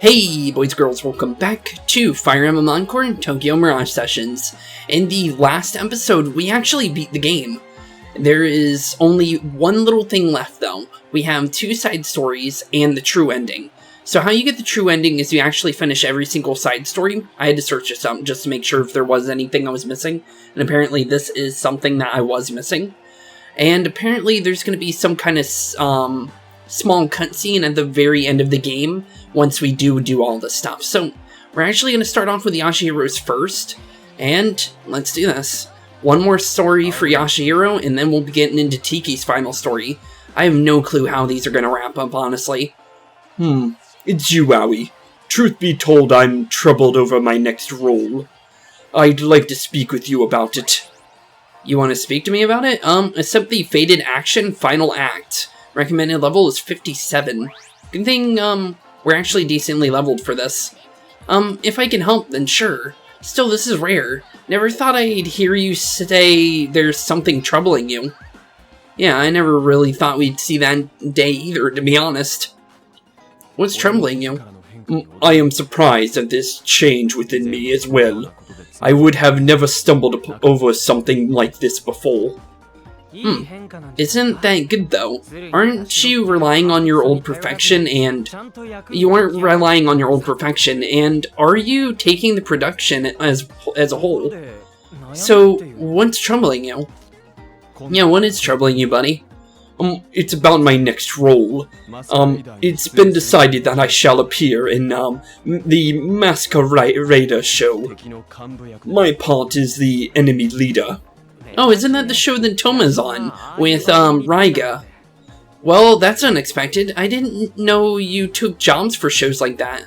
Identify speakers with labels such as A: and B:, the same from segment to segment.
A: Hey boys and girls, welcome back to Fire Emblem Encore and Tokyo Mirage Sessions. In the last episode, we actually beat the game. There is only one little thing left though. We have two side stories and the true ending. So how you get the true ending is you actually finish every single side story. I had to search this up just to make sure if there was anything I was missing. And apparently this is something that I was missing. And apparently there's going to be some kind of small cutscene at the very end of the game once we do all this stuff. So we're actually going to start off with Yashihiro's first, and let's do this. One more story for Yashihiro, and then we'll be getting into Tiki's final story. I have no clue how these are going to wrap up, honestly.
B: It's you, Aoi. Truth be told, I'm troubled over my next role. I'd like to speak with you about it.
A: You want to speak to me about it? Accept the Fated Action Final Act. Recommended level is 57. Good thing, we're actually decently leveled for this. If I can help, then sure. Still, this is rare. Never thought I'd hear you say there's something troubling you. Yeah, I never really thought we'd see that day either, to be honest. What's troubling you?
B: I am surprised at this change within me as well. I would have never stumbled over something like this before.
A: Isn't that good though? Aren't you relying on your old perfection and... You aren't relying on your old perfection, and are you taking the production as a whole? So, what's troubling you? Yeah, what is troubling you, buddy?
B: It's about my next role. It's been decided that I shall appear in, the Masquerader show. My part is the enemy leader.
A: Oh, isn't that the show that Toma's on, with, Raiga? Well, that's unexpected. I didn't know you took jobs for shows like that.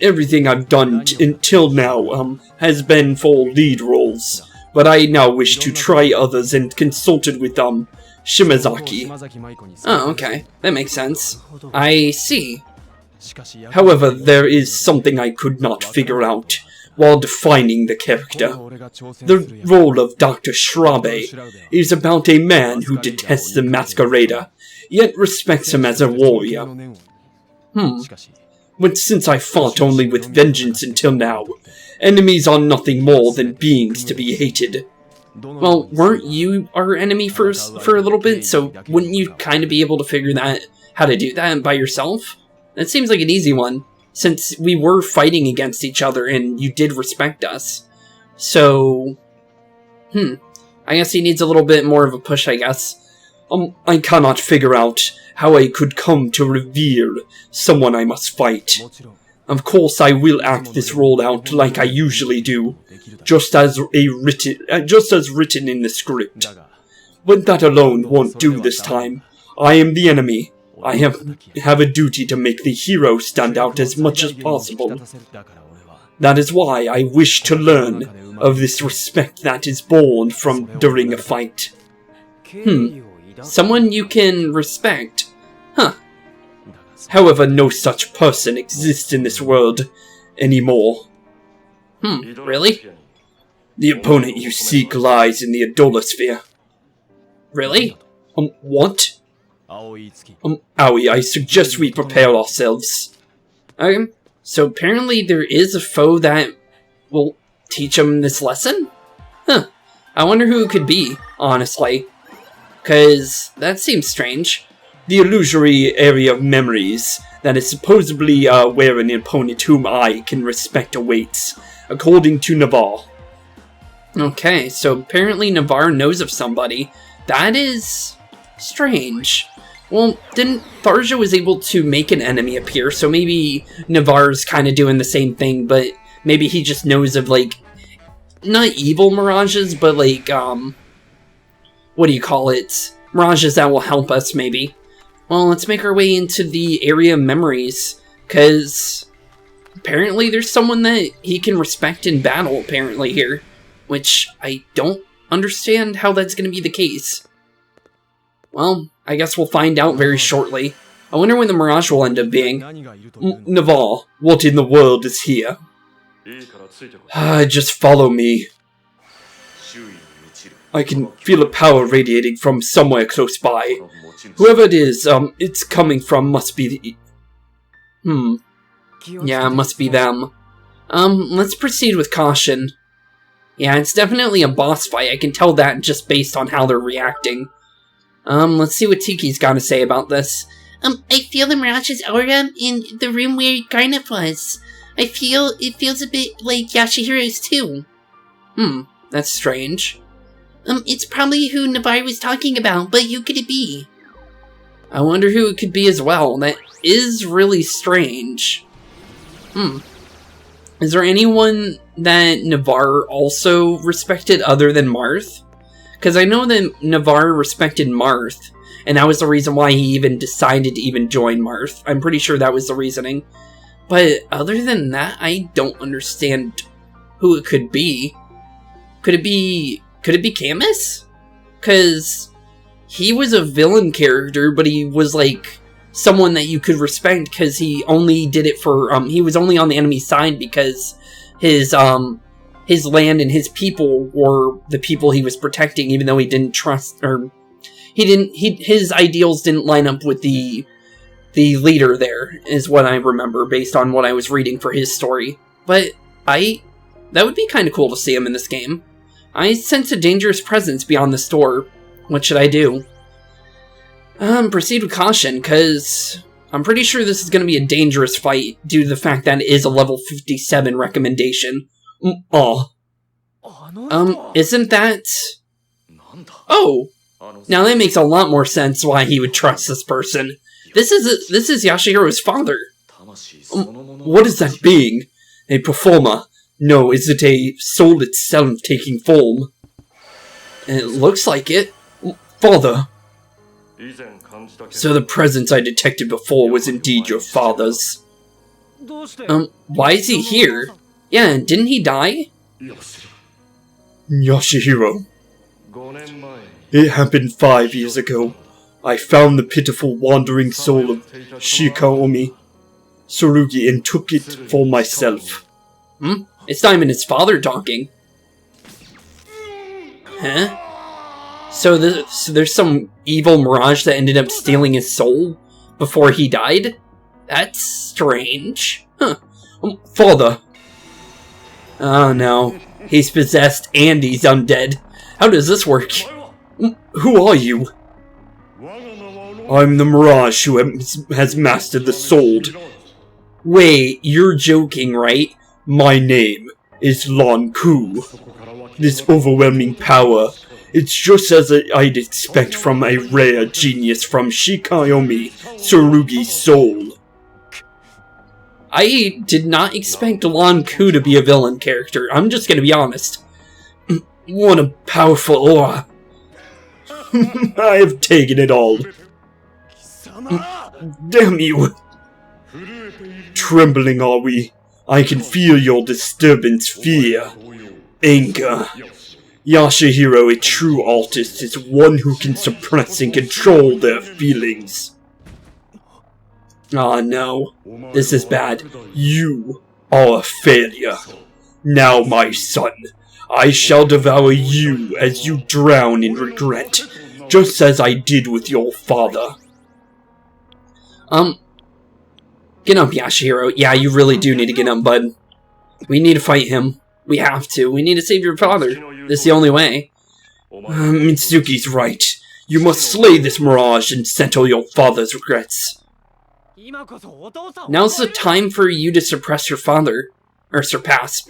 B: Everything I've done until now, has been for lead roles. But I now wish to try others and consulted with, Shimazaki.
A: Oh, okay. That makes sense. I see.
B: However, there is something I could not figure out while defining the character. The role of Dr. Schrabe is about a man who detests the Masquerader, yet respects him as a warrior. But since I fought only with vengeance until now, enemies are nothing more than beings to be hated.
A: Well, weren't you our enemy for a little bit, so wouldn't you kind of be able to figure that how to do that by yourself? That seems like an easy one, since we were fighting against each other and you did respect us. So, I guess he needs a little bit more of a push, I guess.
B: I cannot figure out how I could come to revere someone I must fight. Of course, I will act this role out like I usually do, just as written in the script. But that alone won't do this time. I am the enemy. I have a duty to make the hero stand out as much as possible. That is why I wish to learn of this respect that is born from during a fight.
A: Someone you can respect? Huh.
B: However, no such person exists in this world anymore.
A: Really?
B: The opponent you seek lies in the Idolosphere.
A: Really?
B: What? Aoi, I suggest we prepare ourselves.
A: Okay, so apparently there is a foe that will teach him this lesson? Huh. I wonder who it could be, honestly. 'Cause that seems strange.
B: The illusory area of memories that is supposedly where an opponent whom I can respect awaits, according to Navarre.
A: Okay, so apparently Navarre knows of somebody. That is strange. Well, didn't Tharja was able to make an enemy appear, so maybe Navarre's kind of doing the same thing, but maybe he just knows of, like, not evil mirages, but, like, what do you call it? Mirages that will help us, maybe. Well, let's make our way into the area of memories, because apparently there's someone that he can respect in battle, apparently, here, which I don't understand how that's going to be the case. Well, I guess we'll find out very shortly. I wonder when the Mirage will end up being.
B: Navarre, what in the world is here? Just follow me. I can feel a power radiating from somewhere close by. Whoever it is, it's coming from must be the...
A: Yeah, it must be them. Let's proceed with caution. Yeah, it's definitely a boss fight. I can tell that just based on how they're reacting. Let's see what Tiki's got to say about this.
C: I feel the Mirage's aura in the room where Garnet was. It feels a bit like Yashihiro's too.
A: That's strange.
C: It's probably who Navarre was talking about, but who could it be?
A: I wonder who it could be as well. That is really strange. Is there anyone that Navarre also respected other than Marth? Because I know that Navarre respected Marth, and that was the reason why he even decided to even join Marth. I'm pretty sure that was the reasoning. But other than that, I don't understand who it could be. Could it be Camus? Because he was a villain character, but he was like someone that you could respect because he only did it for he was only on the enemy side because his land and his people were the people he was protecting, even though he didn't trust, or his ideals didn't line up with the leader there, is what I remember based on what I was reading for his story. But that would be kind of cool to see him in this game. I sense a dangerous presence beyond the store. What should I do? Proceed with caution, because I'm pretty sure this is going to be a dangerous fight due to the fact that it is a level 57 recommendation. Isn't that... Oh! Now that makes a lot more sense why he would trust this person. This is Yashihiro's father.
B: What is that being? A performer? No, is it a soul itself taking form?
A: It looks like it.
B: Father. So the presence I detected before was indeed your father's.
A: Why is he here? Yeah, didn't he die?
B: Yashihiro. It happened 5 years ago. I found the pitiful wandering soul of Shikaomi Tsurugi and took it for myself.
A: It's not even his father talking. Huh? So there's some evil Mirage that ended up stealing his soul before he died? That's strange. Huh.
B: Father.
A: Oh no. He's possessed and he's undead. How does this work?
B: Who are you? I'm the Mirage who has mastered the sword.
A: Wait, you're joking, right?
B: My name is Lan Ku. This overwhelming power, it's just as I'd expect from a rare genius from Shikaomi Tsurugi's soul.
A: I did not expect Lan Ku to be a villain character, I'm just gonna be honest.
B: What a powerful aura. I have taken it all. Damn you! Trembling are we. I can feel your disturbance, fear, anger. Yashihiro, a true artist, is one who can suppress and control their feelings.
A: Oh no, this is bad.
B: You are a failure. Now, my son, I shall devour you as you drown in regret, just as I did with your father.
A: Get up, Yashihiro. Yeah, you really do need to get up, bud. We need to fight him. We have to. We need to save your father. This is the only way.
B: Mitsuki's right. You must slay this Mirage and settle your father's regrets.
A: Now's the time for you to suppress your father. Or surpass.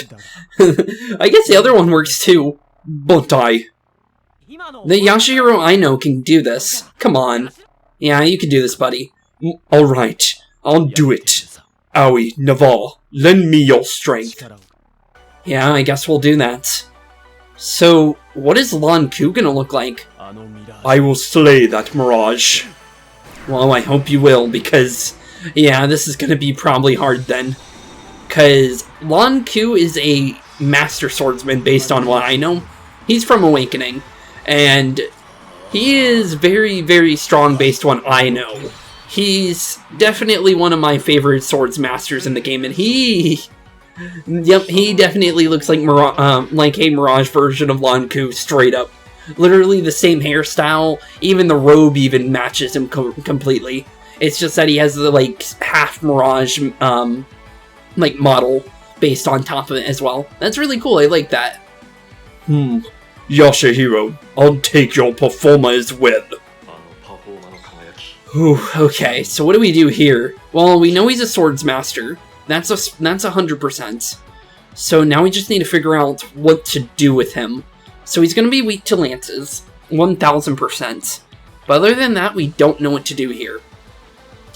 A: I guess the other one works too.
B: But
A: The Yashihiro I know can do this. Come on. Yeah, you can do this, buddy.
B: Alright, I'll do it. Aoi, Navarre, lend me your strength.
A: Yeah, I guess we'll do that. So, what is Lan Ku gonna look like?
B: I will slay that Mirage.
A: Well, I hope you will, because, yeah, this is gonna be probably hard then. Because Lan Ku is a master swordsman based on what I know. He's from Awakening, and he is very, very strong based on what I know. He's definitely one of my favorite swords masters in the game, and he definitely looks like a Mirage version of Lan Ku, straight up. Literally the same hairstyle, even the robe even matches him completely. It's just that he has the, like, half Mirage, like, model based on top of it as well. That's really cool, I like that.
B: Yashahiro, I'll take your performer as well.
A: Ooh, okay, so what do we do here? Well, we know he's a swords master. That's 100%. So now we just need to figure out what to do with him. So he's going to be weak to lances, 1000%. But other than that, we don't know what to do here.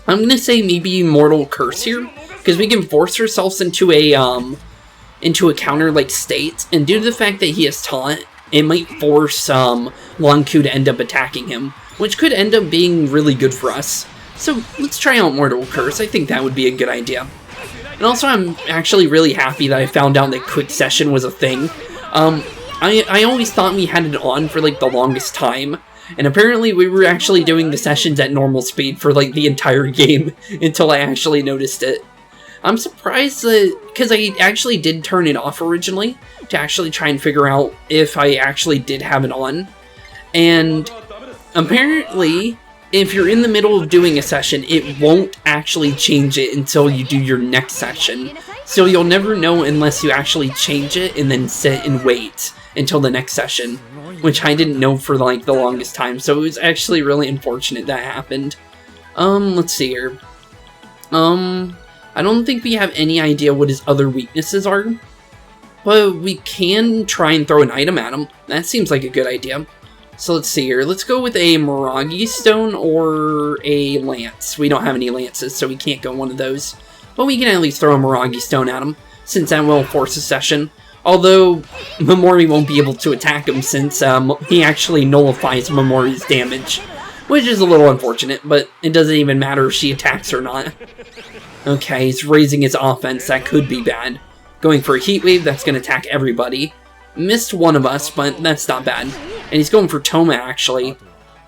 A: I'm going to say maybe Mortal Curse here, because we can force ourselves into a counter-like state, and due to the fact that he is taunt, it might force Lonku to end up attacking him, which could end up being really good for us. So let's try out Mortal Curse. I think that would be a good idea. And also, I'm actually really happy that I found out that Quick Session was a thing. I always thought we had it on for like the longest time, and apparently we were actually doing the sessions at normal speed for like the entire game until I actually noticed it. I'm surprised that, because I actually did turn it off originally to actually try and figure out if I actually did have it on. And apparently, if you're in the middle of doing a session, it won't actually change it until you do your next session. So you'll never know unless you actually change it and then sit and wait until the next session, which I didn't know for like the longest time. So it was actually really unfortunate that happened. Let's see here. I don't think we have any idea what his other weaknesses are, but we can try and throw an item at him. That seems like a good idea. So let's see here. Let's go with a Mirage stone or a lance. We don't have any lances, so we can't go one of those. But we can at least throw a Mirage stone at him, since that will force a session. Although, Momori won't be able to attack him since he actually nullifies Momori's damage. Which is a little unfortunate, but it doesn't even matter if she attacks or not. Okay, he's raising his offense. That could be bad. Going for a heat wave, that's going to attack everybody. Missed one of us, but that's not bad. And he's going for Toma, actually.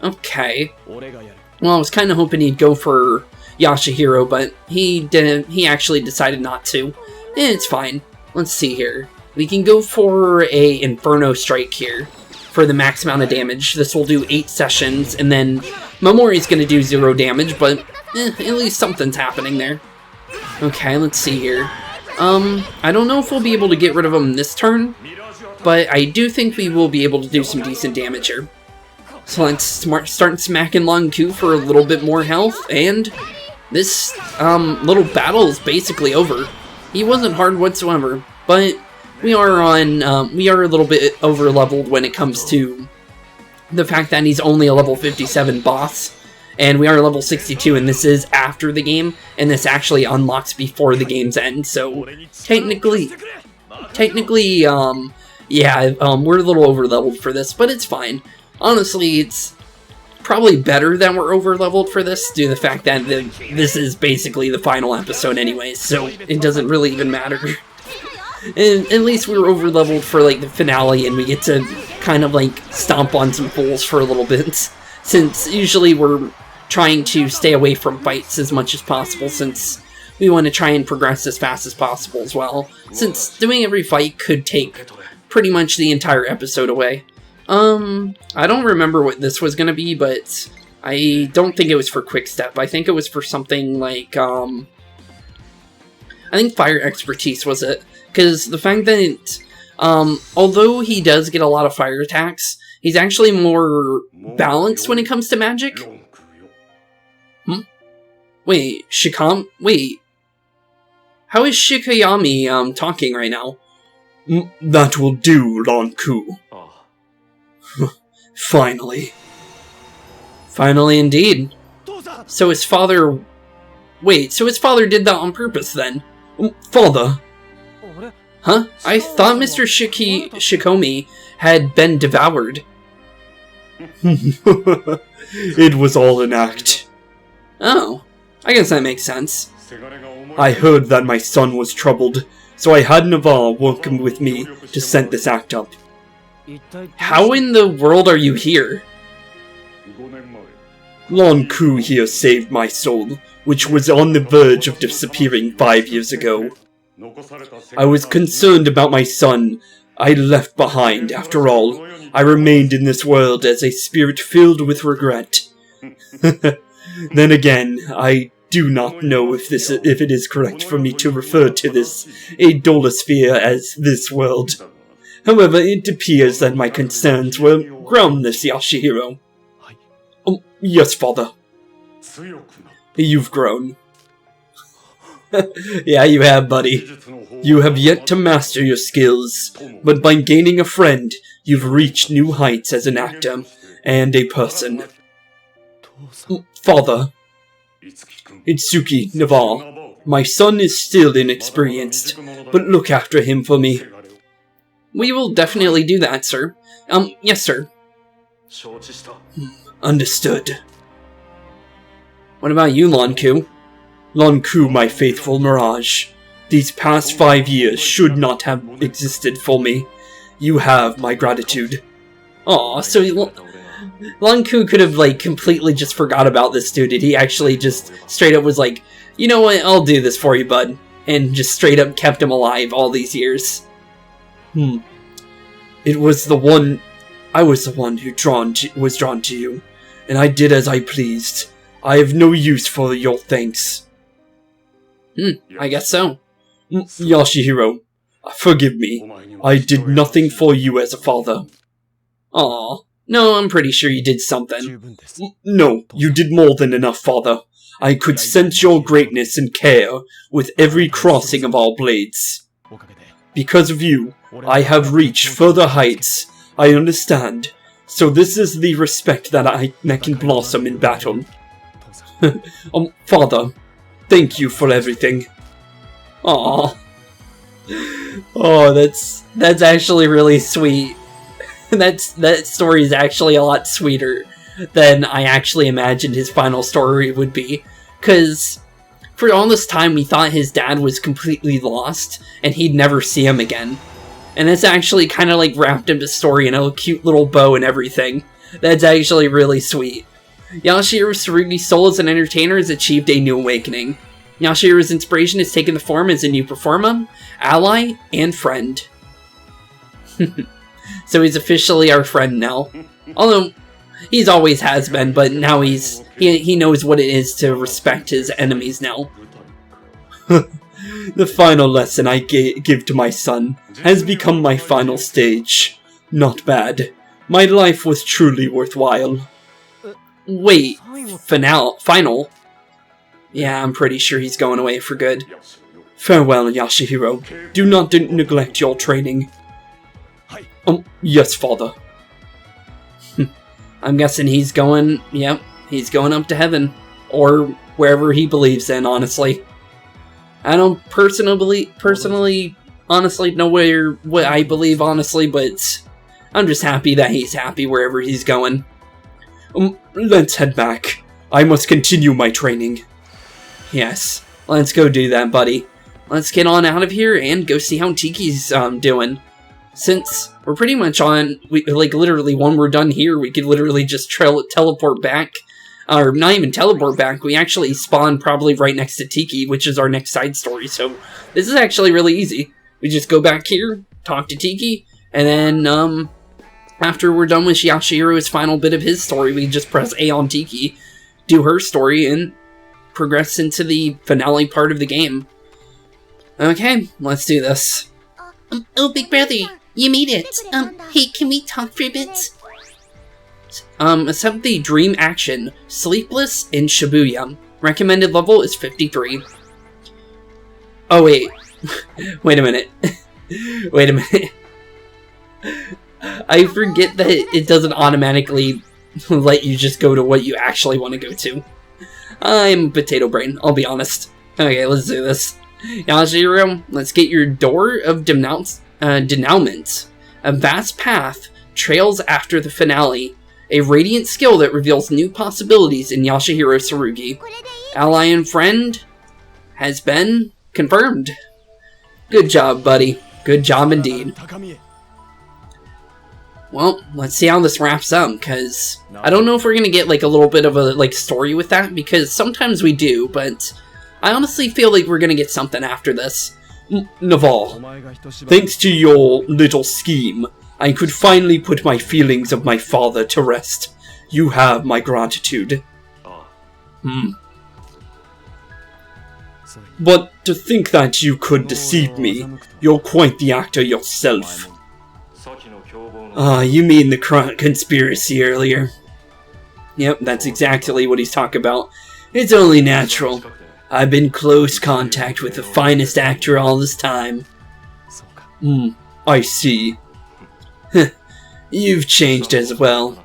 A: Okay. Well, I was kind of hoping he'd go for Yashahiro, but he didn't. He actually decided not to. It's fine. Let's see here. We can go for a Inferno Strike here for the max amount of damage. This will do 8 sessions, and then Momori's going to do 0 damage, but at least something's happening there. Okay, let's see here. I don't know if we'll be able to get rid of him this turn, but I do think we will be able to do some decent damage here. So let's start smacking Lonku for a little bit more health, and this little battle is basically over. He wasn't hard whatsoever, but we are a little bit over leveled when it comes to the fact that he's only a level 57 boss, and we are level 62, and this is after the game, and this actually unlocks before the game's end. So technically, yeah, we're a little over leveled for this, but it's fine. Honestly, it's probably better that we're over leveled for this, due to the fact that this is basically the final episode anyway, so it doesn't really even matter. And at least we were over leveled for like the finale, and we get to kind of like stomp on some fools for a little bit, since usually we're trying to stay away from fights as much as possible, since we want to try and progress as fast as possible as well, since doing every fight could take pretty much the entire episode away. I don't remember what this was gonna be, but I don't think it was for Quick Step. I think it was for something like, I think Fire Expertise was it. Because the fact that, although he does get a lot of fire attacks, he's actually more balanced when it comes to magic. Wait, wait. How is Shikayami, talking right now?
B: That will do, Lonku. Finally.
A: Finally indeed. So his father... Wait, so his father did that on purpose then?
B: Father?
A: Huh? I thought Mr. Shikomi had been devoured.
B: It was all an act.
A: Oh, I guess that makes sense.
B: I heard that my son was troubled, so I had Navarre working with me to set this act up.
A: How in the world are you here?
B: Lonku here saved my soul, which was on the verge of disappearing 5 years ago. I was concerned about my son I left behind. After all, I remained in this world as a spirit filled with regret. Then again, I do not know if it is correct for me to refer to this idolosphere as this world. However, it appears that my concerns were groundless, Yashihiro. Yes, father. You've grown. Yeah, you have, buddy. You have yet to master your skills, but by gaining a friend, you've reached new heights as an actor and a person. Father. Itsuki Navarre. My son is still inexperienced, but look after him for me.
A: We will definitely do that, sir. Yes, sir.
B: Understood.
A: What about you, Lonku?
B: Lonku, my faithful Mirage. These past 5 years should not have existed for me. You have my gratitude.
A: Aw, so Lonku could have, like, completely just forgot about this dude. He actually just straight up was like, you know what, I'll do this for you, bud. And just straight up kept him alive all these years.
B: It was the one... I was the one who was drawn to you, and I did as I pleased. I have no use for your thanks.
A: I guess so.
B: Yashihiro, forgive me. I did nothing for you as a father.
A: Aw. No, I'm pretty sure you did something.
B: No, you did more than enough, father. I could sense your greatness and care with every crossing of our blades. Because of you, I have reached further heights. I understand. So this is the respect that can blossom in battle. Father, thank you for everything.
A: Aww. Oh, that's actually really sweet. That story is actually a lot sweeter than I actually imagined his final story would be. Because for all this time we thought his dad was completely lost and he'd never see him again. And it's actually kind of like wrapped into story in a cute little bow and everything. That's actually really sweet. Yashihiro Tsurugi's soul as an entertainer has achieved a new awakening. Yashihiro's inspiration has taken the form as a new performer, ally, and friend. So he's officially our friend now. Although, he's always has been, but now he knows what it is to respect his enemies now.
B: The final lesson I give to my son has become my final stage. Not bad. My life was truly worthwhile.
A: Wait, final? Yeah, I'm pretty sure he's going away for good.
B: Farewell, Yashihiro. Do not neglect your training. Yes, father.
A: I'm guessing he's going, he's going up to heaven. Or wherever he believes in, honestly. I don't personally, honestly know what I believe, honestly, but I'm just happy that he's happy wherever he's going.
B: Let's head back. I must continue my training.
A: Yes, let's go do that, buddy. Let's get on out of here and go see how Tiki's doing. Since we're pretty much on, like literally when we're done here, we could literally just teleport back. Or not even teleport back, we actually spawn probably right next to Tiki, which is our next side story. So this is actually really easy. We just go back here, talk to Tiki, and then after we're done with Yashihiro's final bit of his story, we just press A on Tiki, do her story, and progress into the finale part of the game. Okay, let's do this.
C: Oh, big brother, you made it. Hey, can we talk for a bit?
A: Accept the Dream Action, Sleepless in Shibuya. Recommended level is 53. Oh, wait. Wait a minute. Wait a minute. I forget that it doesn't automatically let you just go to what you actually want to go to. I'm potato brain, I'll be honest. Okay, let's do this. Yashihiro, let's get your Door of Denouement. A vast path trails after the finale. A radiant skill that reveals new possibilities in Yashihiro Tsurugi. Ally and friend has been confirmed. Good job, buddy. Good job indeed. Well, let's see how this wraps up, because I don't know if we're going to get like a little bit of a story with that, because sometimes we do, but I honestly feel like we're going to get something after this.
B: Navarre, thanks to your little scheme, I could finally put my feelings of my father to rest. You have my gratitude. But to think that you could deceive me, you're quite the actor yourself. You mean the conspiracy earlier? Yep, that's exactly what he's talking about. It's only natural. I've been in close contact with the finest actor all this time. I see.
A: You've changed as well.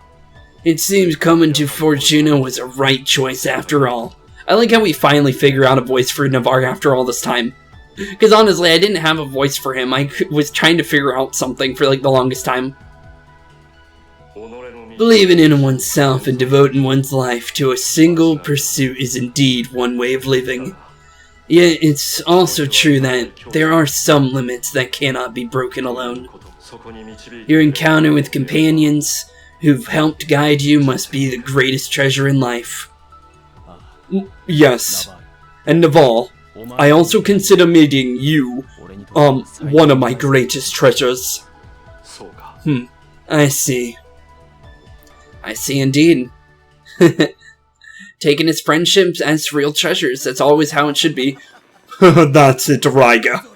A: It seems coming to Fortuna was a right choice after all. I like how we finally figure out a voice for Navarre after all this time. Because honestly, I didn't have a voice for him. I was trying to figure out something for like the longest time. Believing in oneself and devoting one's life to a single pursuit is indeed one way of living. Yet it's also true that there are some limits that cannot be broken alone. Your encounter with companions who've helped guide you must be the greatest treasure in life.
B: Yes. And Navarre, I also consider meeting you, one of my greatest treasures.
A: I see. I see indeed. Taking his friendships as real treasures, that's always how it should be.
B: That's it, Raiga.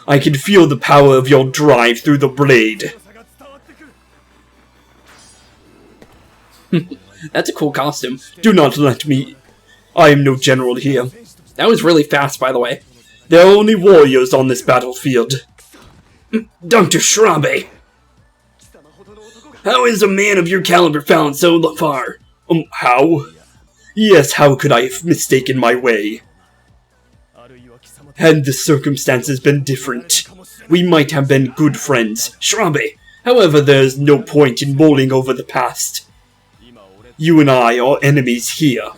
B: I can feel the power of your drive through the blade.
A: That's a cool costume.
B: Do not let me... I am no general here.
A: That was really fast, by the way.
B: There are only warriors on this battlefield.
A: Dr. Shrabe! How is a man of your caliber found so far?
B: How? Yes, how could I have mistaken my way? Had the circumstances been different, we might have been good friends, Shrabe. However, there's no point in mulling over the past. You and I are enemies here.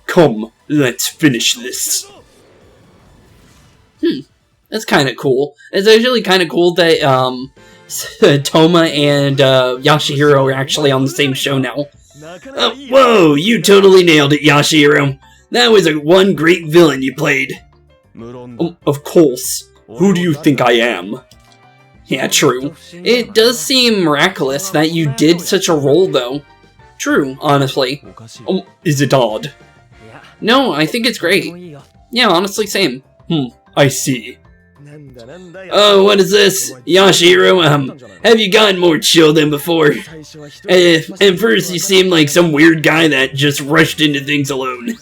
B: Come, let's finish this.
A: That's kind of cool. It's actually kind of cool that, Toma and, Yashihiro are actually on the same show now. Whoa, you totally nailed it, Yashihiro. That was one great villain you played.
B: Of course. Who do you think I am?
A: Yeah, true. It does seem miraculous that you did such a role, though. True, honestly.
B: Is it odd?
A: No, I think it's great. Yeah, honestly, same.
B: I see.
A: Oh, what is this? Yashihiro, have you gotten more chill than before? At first you seemed like some weird guy that just rushed into things alone.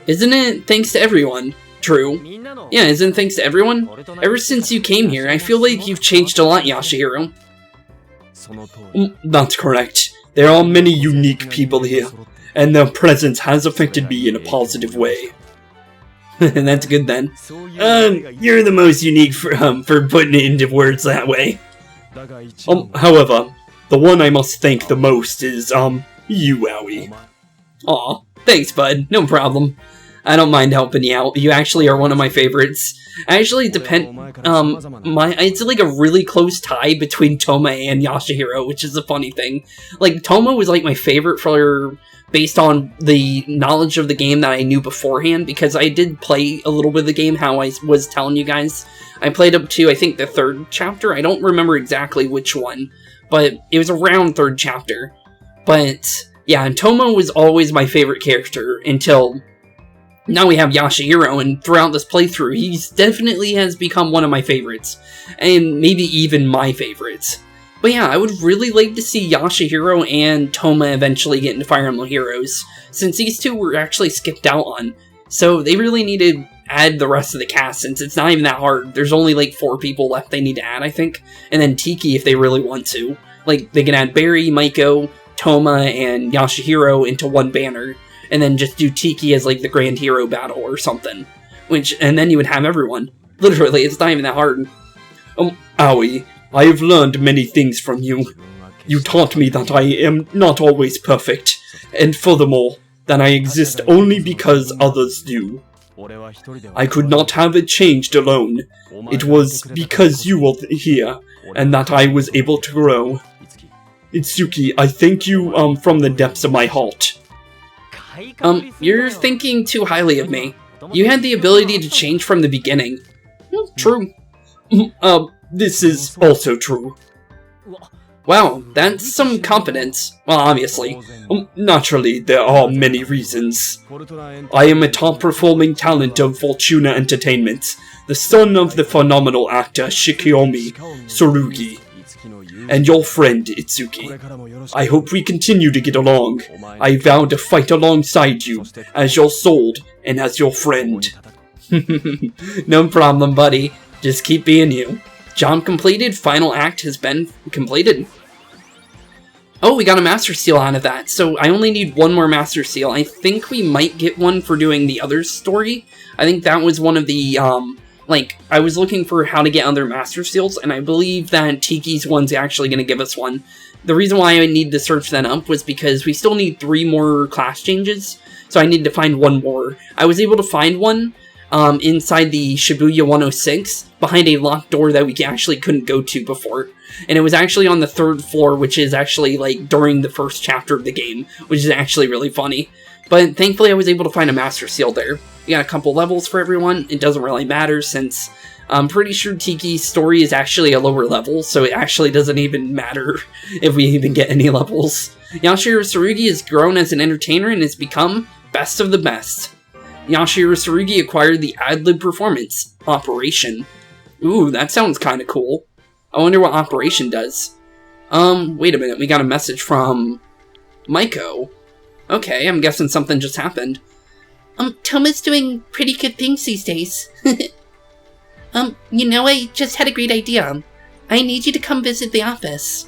A: Isn't it thanks to everyone? True. Yeah, isn't it thanks to everyone? Ever since you came here, I feel like you've changed a lot, Yashihiro.
B: That's correct. There are many unique people here, and their presence has affected me in a positive way.
A: That's good then. You're the most unique for putting it into words that way.
B: However, the one I must thank the most is, you, Owie.
A: Aw, thanks, bud. No problem. I don't mind helping you out. You actually are one of my favorites. Actually, it's like a really close tie between Toma and Yashihiro, which is a funny thing. Like, Toma was like my favorite based on the knowledge of the game that I knew beforehand, because I did play a little bit of the game, how I was telling you guys. I played up to, I think, the 3rd chapter. I don't remember exactly which one, but it was around 3rd chapter. But, yeah, and Toma was always my favorite character until now we have Yashihiro, and throughout this playthrough, he definitely has become one of my favorites, and maybe even my favorites. But yeah, I would really like to see Yashihiro and Toma eventually get into Fire Emblem Heroes, since these two were actually skipped out on. So they really need to add the rest of the cast, since it's not even that hard. There's only like 4 people left they need to add, I think, and then Tiki if they really want to. Like, they can add Barry, Maiko, Toma, and Yashihiro into one banner, and then just do Tiki as like the Grand Hero battle or something. And then you would have everyone. Literally, it's not even that hard.
B: Owie, I have learned many things from you. You taught me that I am not always perfect, and furthermore, that I exist only because others do. I could not have it changed alone. It was because you were here, and that I was able to grow. Itsuki, I thank you from the depths of my heart.
A: You're thinking too highly of me. You had the ability to change from the beginning. True.
B: This is also true.
A: Wow, that's some confidence. Well, obviously.
B: Naturally, there are many reasons. I am a top-performing talent of Fortuna Entertainment, the son of the phenomenal actor Shikiomi Tsurugi, and your friend Itsuki. I hope we continue to get along. I vow to fight alongside you, as your soul and as your friend.
A: No problem, buddy. Just keep being you. Job completed. Final act has been completed. Oh, we got a Master Seal out of that, so I only need one more Master Seal. I think we might get one for doing the other story. I think that was one of the, I was looking for how to get other Master Seals, and I believe that Tiki's one's actually going to give us one. The reason why I need to search that up was because we still need 3 more class changes, so I need to find one more. I was able to find one inside the Shibuya 106, behind a locked door that we actually couldn't go to before. And it was actually on the 3rd floor, which is actually, like, during the first chapter of the game, which is actually really funny. But thankfully I was able to find a Master Seal there. We got a couple levels for everyone. It doesn't really matter since I'm pretty sure Tiki's story is actually a lower level, so it actually doesn't even matter if we even get any levels. Yashiro Tsurugi has grown as an entertainer and has become best of the best. Yashiro Tsurugi acquired the ad-lib performance, Operation. Ooh, that sounds kinda cool. I wonder what Operation does. Wait a minute, we got a message from Maiko. Okay, I'm guessing something just happened.
C: Toma's doing pretty good things these days. You know, I just had a great idea. I need you to come visit the office.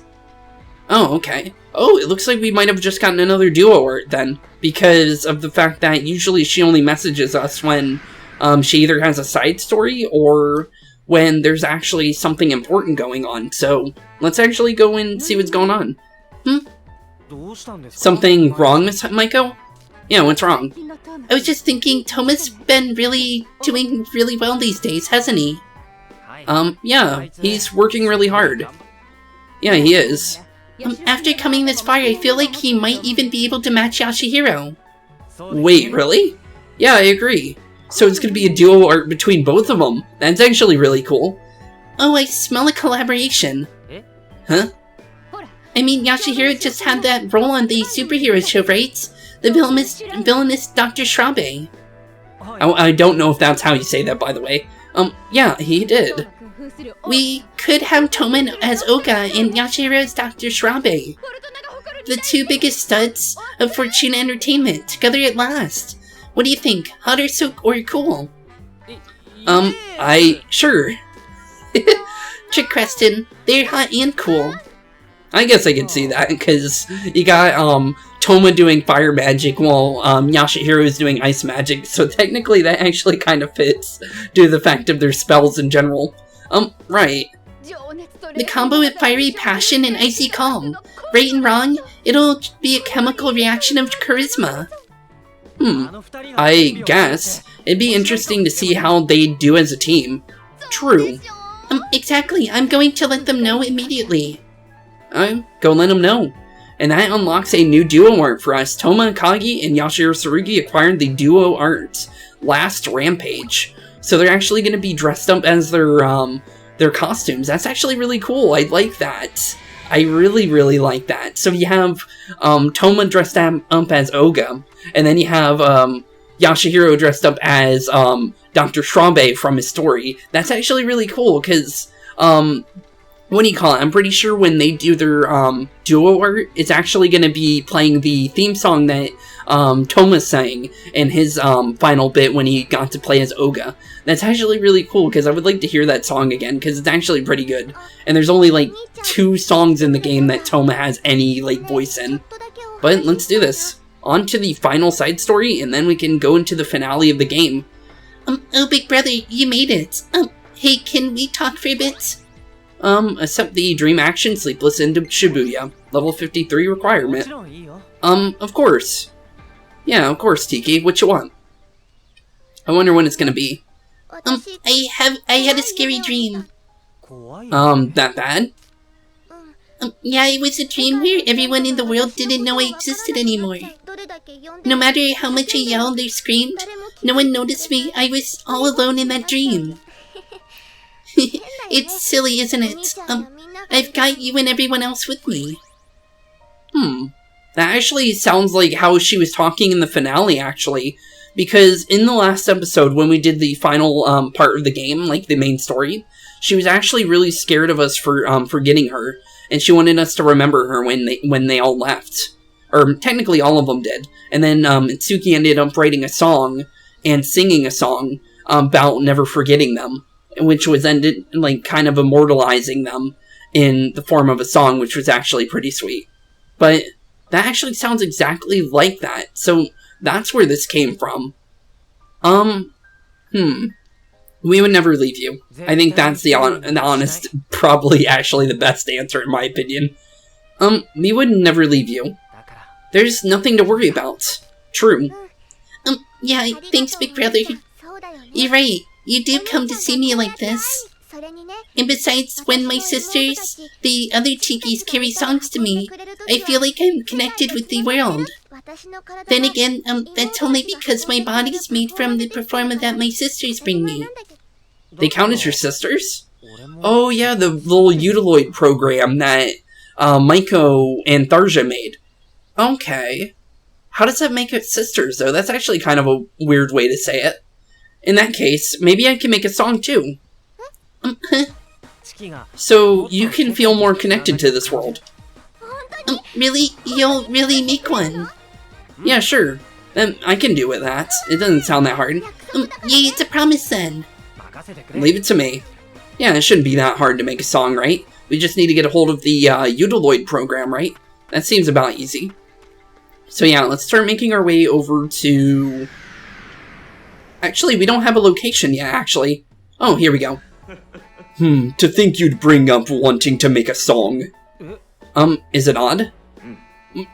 A: Oh, okay. Oh, it looks like we might have just gotten another duo art then, because of the fact that usually she only messages us when she either has a side story or when there's actually something important going on. So let's actually go and see what's going on. Something wrong, Miss Maiko? Yeah, what's wrong?
C: I was just thinking, Toma's been doing really well these days, hasn't he?
A: Yeah, he's working really hard. Yeah, he is.
C: After coming this far, I feel like he might even be able to match Yashihiro.
A: Wait, really? Yeah, I agree. So it's gonna be a duo art between both of them. That's actually really cool.
C: Oh, I smell a collaboration.
A: Huh?
C: I mean, Yashihiro just had that role on the superhero show, right? The villainous Dr. Schrabe.
A: I don't know if that's how you say that, by the way. Yeah, he did.
C: We could have Toma as Oga and Yashihiro as Dr. Schrabe. The 2 biggest studs of Fortuna Entertainment, together at last. What do you think? Hot or cool?
A: Sure.
C: Trick Creston, they're hot and cool.
A: I guess I can see that, because you got, Toma doing fire magic while, Yashihiro is doing ice magic, so technically that actually kind of fits due to the fact of their spells in general. Right.
C: The combo with fiery passion and icy calm. Right and wrong, it'll be a chemical reaction of charisma.
A: I guess. It'd be interesting to see how they do as a team. True.
C: Exactly. I'm going to let them know immediately.
A: Go let them know. And that unlocks a new duo art for us. Toma Akagi and Yashiro Tsurugi acquired the duo art Last Rampage. So they're actually going to be dressed up as their costumes. That's actually really cool. I like that. I really, really like that. So you have Toma dressed up as Oga, and then you have Yashihiro dressed up as Dr. Schrabe from his story. That's actually really cool, because, what do you call it? I'm pretty sure when they do their duo art, it's actually going to be playing the theme song that Toma sang in his final bit when he got to play as Oga. That's actually really cool, because I would like to hear that song again, because it's actually pretty good. And there's only, like, 2 songs in the game that Toma has any, like, voice in. But let's do this. On to the final side story, and then we can go into the finale of the game.
C: Oh, big brother, you made it. Hey, can we talk for a bit?
A: Accept the Dream Action Sleepless into Shibuya. Level 53 requirement. Of course. Yeah, of course, Tiki. What you want? I wonder when it's gonna be.
C: I had a scary dream.
A: That bad?
C: Yeah, it was a dream where everyone in the world didn't know I existed anymore. No matter how much I yelled or screamed, no one noticed me. I was all alone in that dream. It's silly, isn't it? I've got you and everyone else with me.
A: That actually sounds like how she was talking in the finale, actually. Because in the last episode, when we did the final part of the game, like the main story, she was actually really scared of us for forgetting her. And she wanted us to remember her when they all left. Or technically all of them did. And then Itsuki ended up writing a song and singing a song about never forgetting them. Which was ended, like, kind of immortalizing them in the form of a song, which was actually pretty sweet. But that actually sounds exactly like that. So that's where this came from. We would never leave you. I think that's the honest, probably actually the best answer in my opinion. We would never leave you. There's nothing to worry about. True.
C: Yeah, thanks, big brother. You're right. You do come to see me like this. And besides, when my sisters, the other Tikis, carry songs to me, I feel like I'm connected with the world. Then again, that's only because my body's made from the performer that my sisters bring me.
A: They count as your sisters? Oh yeah, the little Utiloid program that Maiko and Tharja made. Okay. How does that make it sisters, though? That's actually kind of a weird way to say it. In that case, maybe I can make a song too. So you can feel more connected to this world.
C: Really? You'll really make one?
A: Yeah, sure. Then I can do with that. It doesn't sound that hard.
C: Yeah, it's a promise then.
A: Leave it to me. Yeah, it shouldn't be that hard to make a song, right? We just need to get a hold of the Utiloid program, right? That seems about easy. So yeah, let's start making our way over to... Actually, we don't have a location yet, actually. Oh, here we go.
B: To think you'd bring up wanting to make a song.
A: Is it odd?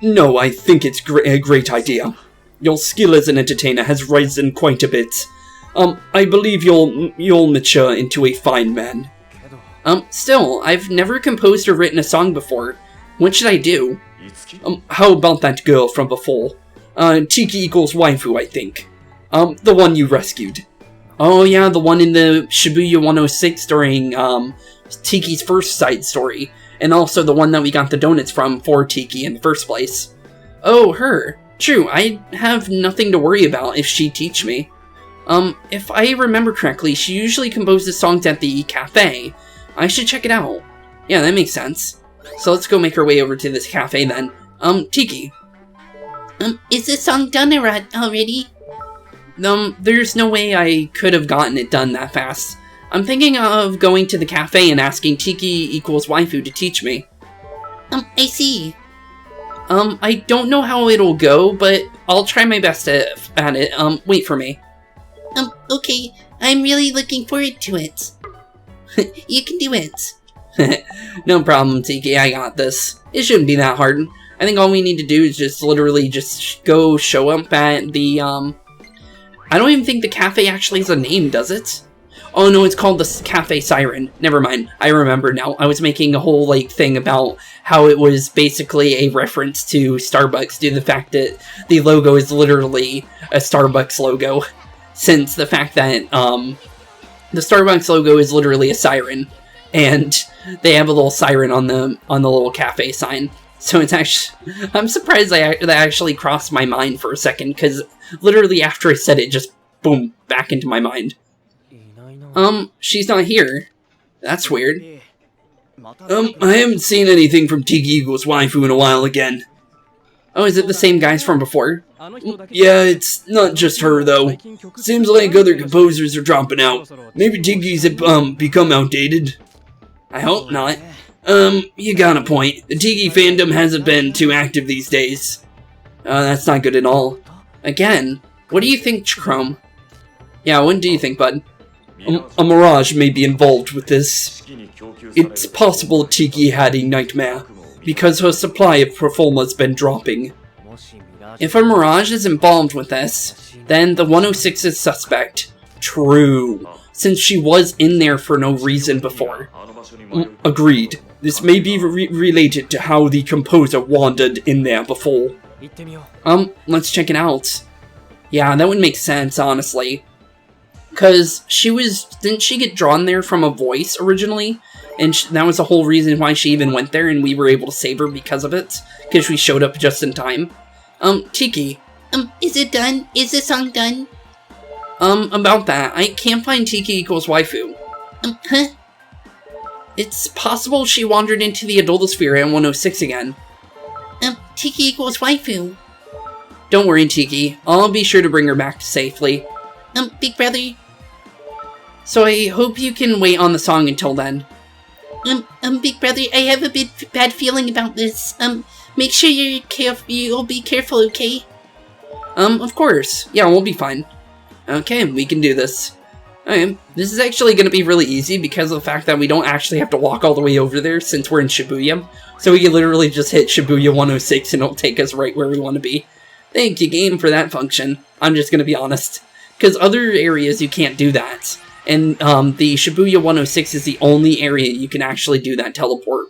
B: No, I think it's a great idea. Your skill as an entertainer has risen quite a bit. I believe you'll mature into a fine man.
A: Still, I've never composed or written a song before. What should I do?
B: How about that girl from before? Tiki equals waifu, I think. The one you rescued.
A: Oh yeah, the one in the Shibuya 106 during, Tiki's first side story. And also the one that we got the donuts from for Tiki in the first place. Oh, her. True, I have nothing to worry about if she teach me. If I remember correctly, she usually composes songs at the cafe. I should check it out. Yeah, that makes sense. So let's go make our way over to this cafe then. Tiki.
C: Is this song done already?
A: There's no way I could have gotten it done that fast. I'm thinking of going to the cafe and asking Tiki equals waifu to teach me.
C: I see.
A: I don't know how it'll go, but I'll try my best at it. Wait for me.
C: Okay. I'm really looking forward to it. You can do it.
A: No problem, Tiki, I got this. It shouldn't be that hard. I think all we need to do is just literally just go show up at the, I don't even think the cafe actually has a name, does it? Oh no, it's called the Cafe Siren. Never mind, I remember now. I was making a whole, like, thing about how it was basically a reference to Starbucks due to the fact that the logo is literally a Starbucks logo. Since the fact that, the Starbucks logo is literally a siren. And they have a little siren on the little cafe sign. So it's actually... I'm surprised that actually crossed my mind for a second, because literally after I said it, just boom, back into my mind. She's not here. That's weird.
B: I haven't seen anything from Tiki equals waifu in a while again.
A: Oh, is it the same guys from before?
B: Yeah, it's not just her, though. Seems like other composers are dropping out. Maybe Tiki's become outdated.
A: I hope not.
B: You got a point. The Tiki fandom hasn't been too active these days.
A: That's not good at all. Again, what do you think, Chrome? Yeah, what do you think, bud?
B: A Mirage may be involved with this. It's possible Tiki had a nightmare, because her supply of performers been dropping.
A: If a Mirage is involved with this, then the 106 is suspect. True, since she was in there for no reason before.
B: Agreed. This may be related to how the composer wandered in there before.
A: Let's check it out. Yeah, that would make sense, honestly. Because didn't she get drawn there from a voice originally? And that was the whole reason why she even went there, and we were able to save her because of it. Because we showed up just in time. Tiki.
C: Is it done? Is the song done?
A: About that, I can't find Tiki equals waifu.
C: Huh?
A: It's possible she wandered into the adultosphere at 106 again.
C: Tiki equals waifu.
A: Don't worry, Tiki. I'll be sure to bring her back safely.
C: Big brother.
A: So I hope you can wait on the song until then.
C: Big brother, I have a bad feeling about this. Make sure you'll be careful, okay?
A: Of course. Yeah, we'll be fine. Okay, we can do this. Okay, this is actually going to be really easy because of the fact that we don't actually have to walk all the way over there since we're in Shibuya. So we can literally just hit Shibuya 106 and it'll take us right where we want to be. Thank you, game, for that function. I'm just going to be honest. Because other areas you can't do that. And the Shibuya 106 is the only area you can actually do that teleport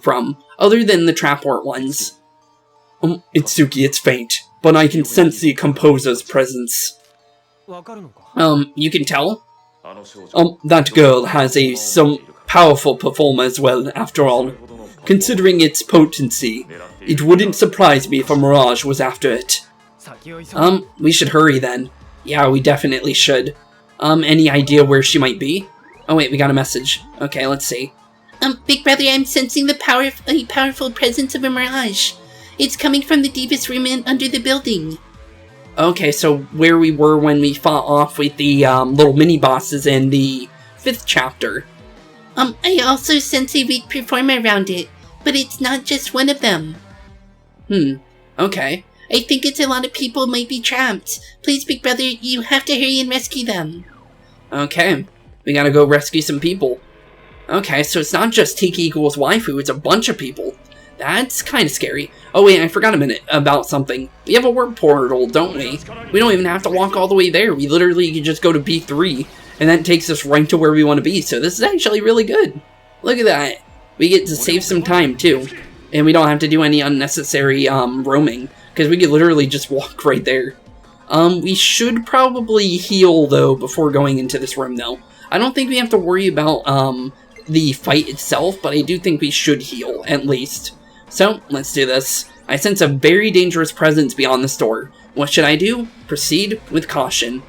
A: from, other than the Traport ones.
B: Itsuki, it's faint, but I can sense the composer's presence.
A: You can tell?
B: That girl has some powerful performer as well, after all. Considering its potency, it wouldn't surprise me if a Mirage was after it.
A: We should hurry then. Yeah, we definitely should. Any idea where she might be? Oh wait, we got a message. Okay, let's see.
C: Big brother, I'm sensing the powerful presence of a Mirage. It's coming from the deepest room under the building.
A: Okay, so where we were when we fought off with the little mini-bosses in the 5th chapter.
C: I also sense a weak performer around it, but it's not just one of them.
A: Okay.
C: I think it's a lot of people might be trapped. Please, big brother, you have to hurry and rescue them.
A: Okay, we gotta go rescue some people. Okay, so it's not just Tiki equals waifu, it's a bunch of people. That's kind of scary. Oh wait, I forgot a minute about something. We have a warp portal, don't we? We don't even have to walk all the way there. We literally can just go to B3, and that takes us right to where we want to be. So this is actually really good. Look at that. We get to save some time too. And we don't have to do any unnecessary roaming, because we could literally just walk right there. We should probably heal though before going into this room though. I don't think we have to worry about the fight itself, but I do think we should heal, at least. So, let's do this. I sense a very dangerous presence beyond this door. What should I do? Proceed with caution.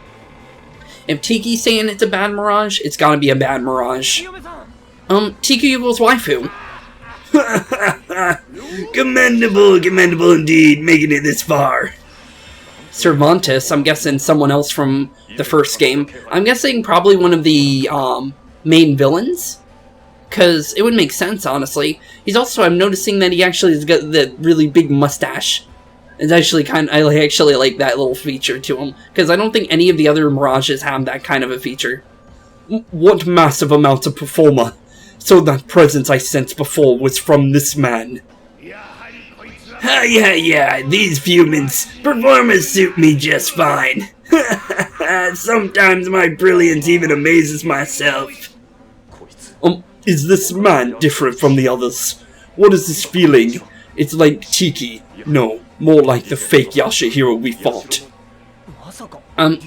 A: If Tiki's saying it's a bad Mirage, it's gotta be a bad Mirage. Tiki equals waifu.
B: Commendable indeed, making it this far.
A: Cervantes, I'm guessing someone else from the first game. I'm guessing probably one of the main villains. Because it would make sense, honestly. He's also, I'm noticing that he actually has got the really big mustache. It's actually I actually like that little feature to him. Because I don't think any of the other Mirages have that kind of a feature.
B: What massive amounts of performer. So that presence I sensed before was from this man. Yeah, these humans. Performers suit me just fine. Sometimes my brilliance even amazes myself. Is this man different from the others? What is this feeling? It's like Tiki. No, more like the fake Yashahiro we fought.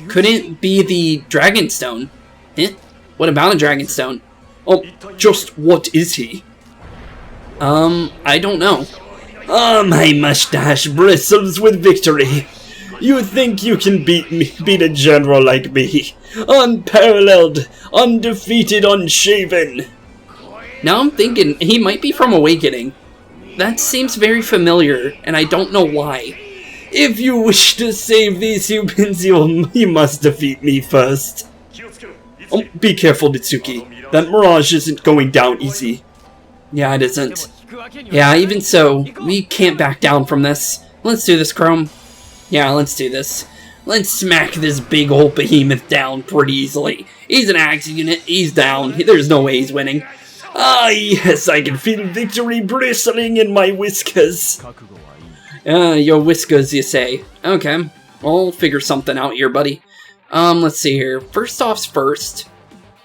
A: Couldn't be the Dragonstone. Eh? What about a Dragonstone?
B: Just what is he?
A: I don't know.
B: My mustache bristles with victory. You think you can beat a general like me? Unparalleled, undefeated, unshaven.
A: Now I'm thinking he might be from Awakening. That seems very familiar, and I don't know why.
B: If you wish to save these humans, you must defeat me first. Be careful, Nitsuki. That Mirage isn't going down easy.
A: Yeah, it isn't. Yeah, even so, we can't back down from this. Let's do this, Chrome. Yeah, let's do this. Let's smack this big old behemoth down pretty easily. He's an axe unit, he's down, there's no way he's winning.
B: Ah, yes, I can feel victory bristling in my whiskers.
A: Your whiskers, you say. Okay, we'll figure something out here, buddy. Let's see here. First off's first.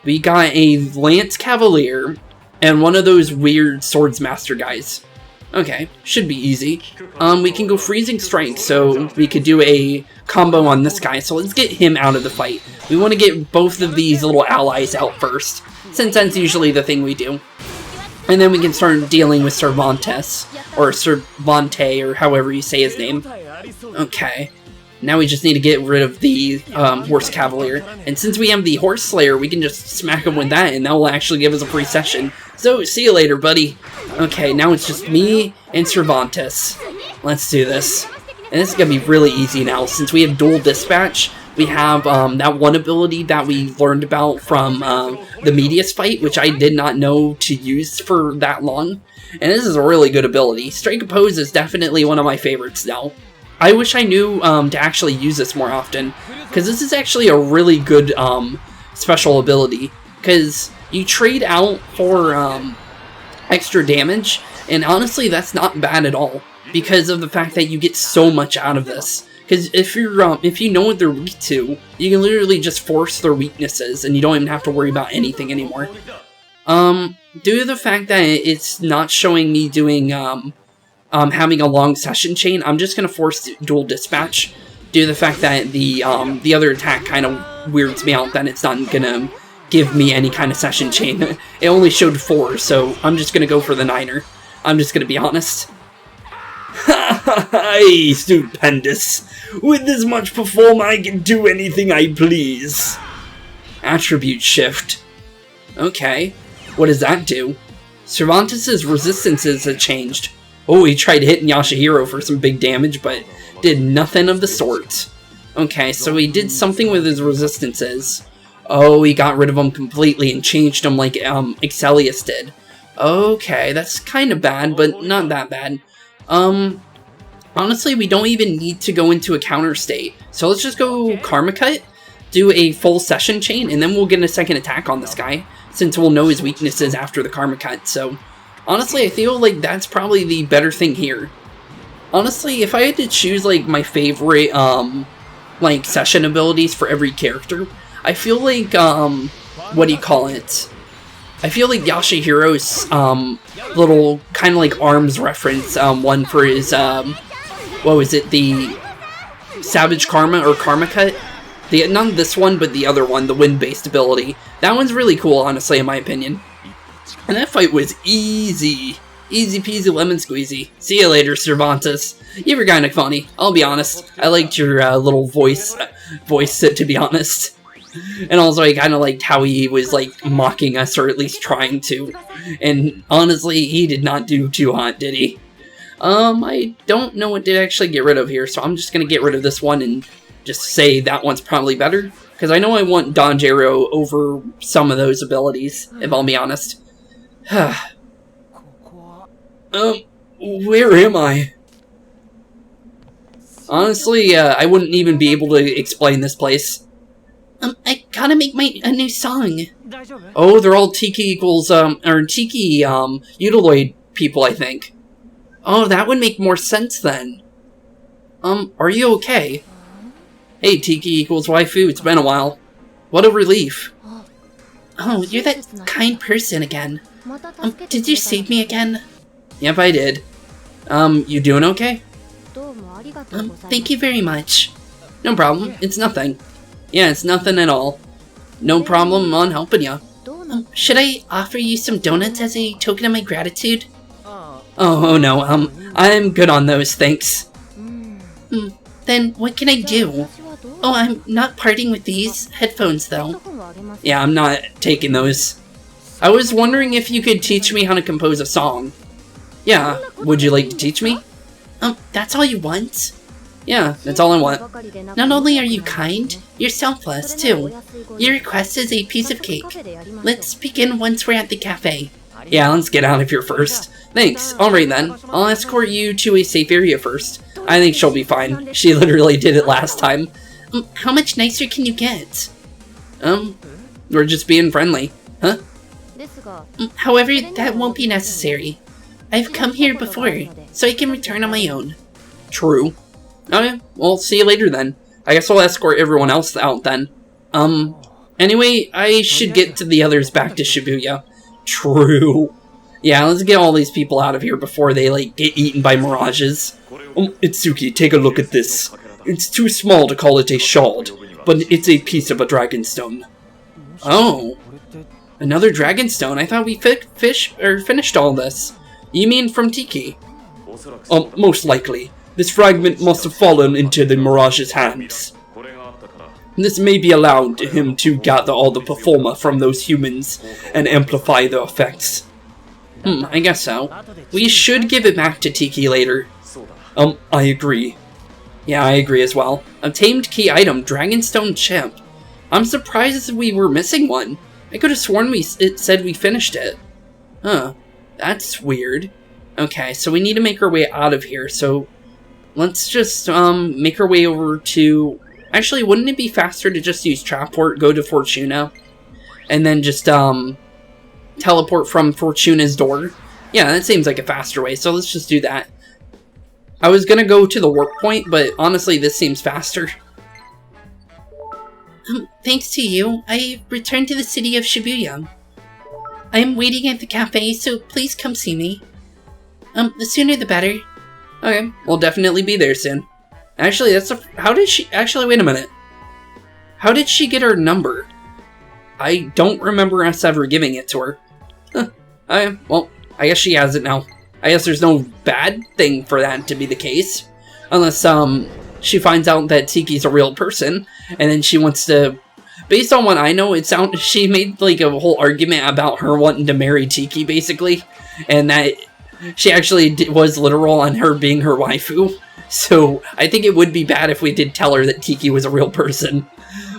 A: We got a Lance Cavalier and one of those weird Swordsmaster guys. Okay, should be easy. We can go Freezing Strike, so we could do a combo on this guy, so let's get him out of the fight. We want to get both of these little allies out first, since that's usually the thing we do. And then we can start dealing with Cervantes, or Cervante, or however you say his name. Okay. Now we just need to get rid of the Horse Cavalier. And since we have the Horse Slayer, we can just smack him with that, and that will actually give us a free session. So, see you later, buddy. Okay, now it's just me and Cervantes. Let's do this. And this is going to be really easy now. Since we have Dual Dispatch, we have that one ability that we learned about from the Medius fight, which I did not know to use for that long. And this is a really good ability. Strike Oppose is definitely one of my favorites now. I wish I knew to actually use this more often, because this is actually a really good special ability, because you trade out for extra damage, and honestly that's not bad at all, because of the fact that you get so much out of this. Because if you know what they're weak to, you can literally just force their weaknesses, and you don't even have to worry about anything anymore. Due to the fact that it's not showing me doing having a long session chain, I'm just going to force Dual Dispatch, due to the fact that the other attack kind of weirds me out that it's not going to give me any kind of session chain. It only showed 4, so I'm just going to go for the 9er. I'm just going to be honest.
B: Hey, stupendous. With this much perform, I can do anything I please.
A: Attribute Shift. Okay, what does that do? Cervantes' resistances have changed. Oh, he tried hitting Yashihiro for some big damage, but did nothing of the sort. Okay, so he did something with his resistances. Oh, he got rid of them completely and changed them like Excelius did. Okay, that's kind of bad, but not that bad. Honestly, we don't even need to go into a counter state. So let's just go Karma Cut, do a full session chain, and then we'll get a second attack on this guy, since we'll know his weaknesses after the Karma Cut. So honestly, I feel like that's probably the better thing here. Honestly, if I had to choose like my favorite like session abilities for every character, I feel like what do you call it? I feel like Yashihiro's little kind of like arms reference one for his what was it, the Savage Karma or Karma Cut? Not this one, but the other one, the wind-based ability. That one's really cool, honestly, in my opinion. And that fight was easy. Easy peasy lemon squeezy. See you later, Cervantes. You were kind of funny, I'll be honest. I liked your little voice to be honest. And also I kind of liked how he was like mocking us, or at least trying to. And honestly, he did not do too hot, did he? I don't know what to actually get rid of here, so I'm just going to get rid of this one and just say that one's probably better. Because I know I want Dodge Arrow over some of those abilities, if I'll be honest.
B: Where am I?
A: Honestly, I wouldn't even be able to explain this place.
C: I gotta make a new song.
A: Oh, they're all Tiki equals, or Tiki, Utiloid people, I think. Oh, that would make more sense then. Are you okay? Hey, Tiki equals waifu, it's been a while. What a relief.
C: Oh, you're that kind person again. Did you save me again?
A: Yep, I did. You doing okay?
C: Thank you very much.
A: No problem, it's nothing. Yeah, it's nothing at all. No problem on helping ya.
C: Should I offer you some donuts as a token of my gratitude?
A: Oh no, I'm good on those, thanks.
C: Then what can I do? Oh, I'm not parting with these headphones though.
A: Yeah, I'm not taking those. I was wondering if you could teach me how to compose a song. Yeah, would you like to teach me?
C: That's all you want?
A: Yeah, that's all I want.
C: Not only are you kind, you're selfless too. Your request is a piece of cake. Let's begin once we're at the cafe.
A: Yeah, let's get out of here first. Thanks. Alright then, I'll escort you to a safe area first. I think she'll be fine. She literally did it last time.
C: How much nicer can you get?
A: We're just being friendly. Huh?
C: However, that won't be necessary. I've come here before, so I can return on my own.
A: True. Okay, well, see you later then. I guess I'll escort everyone else out then. Anyway, I should get to the others back to Shibuya. True. Yeah, let's get all these people out of here before they, like, get eaten by mirages.
B: Itsuki, take a look at this. It's too small to call it a shard, but it's a piece of a dragonstone.
A: Oh, another dragonstone. I thought we finished all this. You mean from Tiki?
B: Most likely. This fragment must have fallen into the Mirage's hands. This may be allowed him to gather all the performa from those humans and amplify the effects.
A: I guess so. We should give it back to Tiki later.
B: I agree.
A: Yeah, I agree as well. Obtained key item, Dragonstone Chip. I'm surprised we were missing one. I could have sworn it said we finished it. Huh. That's weird. Okay, so we need to make our way out of here, so let's just make our way over to... Actually, wouldn't it be faster to just use Trapport, go to Fortuna, and then just teleport from Fortuna's door? Yeah, that seems like a faster way, so let's just do that. I was gonna go to the warp point, but honestly, this seems faster.
C: Thanks to you, I returned to the city of Shibuya. I am waiting at the cafe, so please come see me. The sooner the better.
A: Okay, we'll definitely be there soon. Actually, how did she... Actually, wait a minute. How did she get her number? I don't remember us ever giving it to her. Huh. Well, I guess she has it now. I guess there's no bad thing for that to be the case. Unless, she finds out that Tiki's a real person, and then she wants to... Based on what I know, she made, like, a whole argument about her wanting to marry Tiki, basically. And that she actually was literal on her being her waifu. So, I think it would be bad if we did tell her that Tiki was a real person.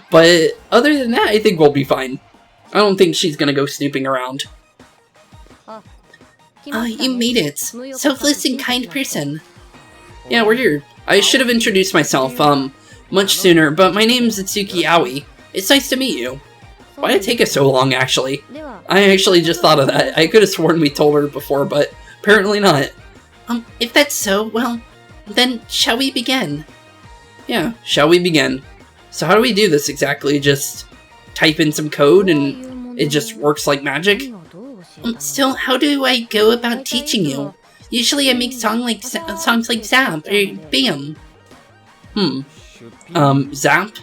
A: But, other than that, I think we'll be fine. I don't think she's gonna go snooping around.
C: You made it. Selfless and kind person.
A: Yeah, we're here. I should have introduced myself, much sooner, but my name's Itsuki Aoi. It's nice to meet you. Why did it take us so long, actually? I actually just thought of that. I could have sworn we told her before, but apparently not.
C: If that's so, well, then shall we begin?
A: Yeah, shall we begin? So how do we do this exactly? Just type in some code and it just works like magic?
C: Still, how do I go about teaching you? Usually I make songs like Zap or Bam.
A: Zap?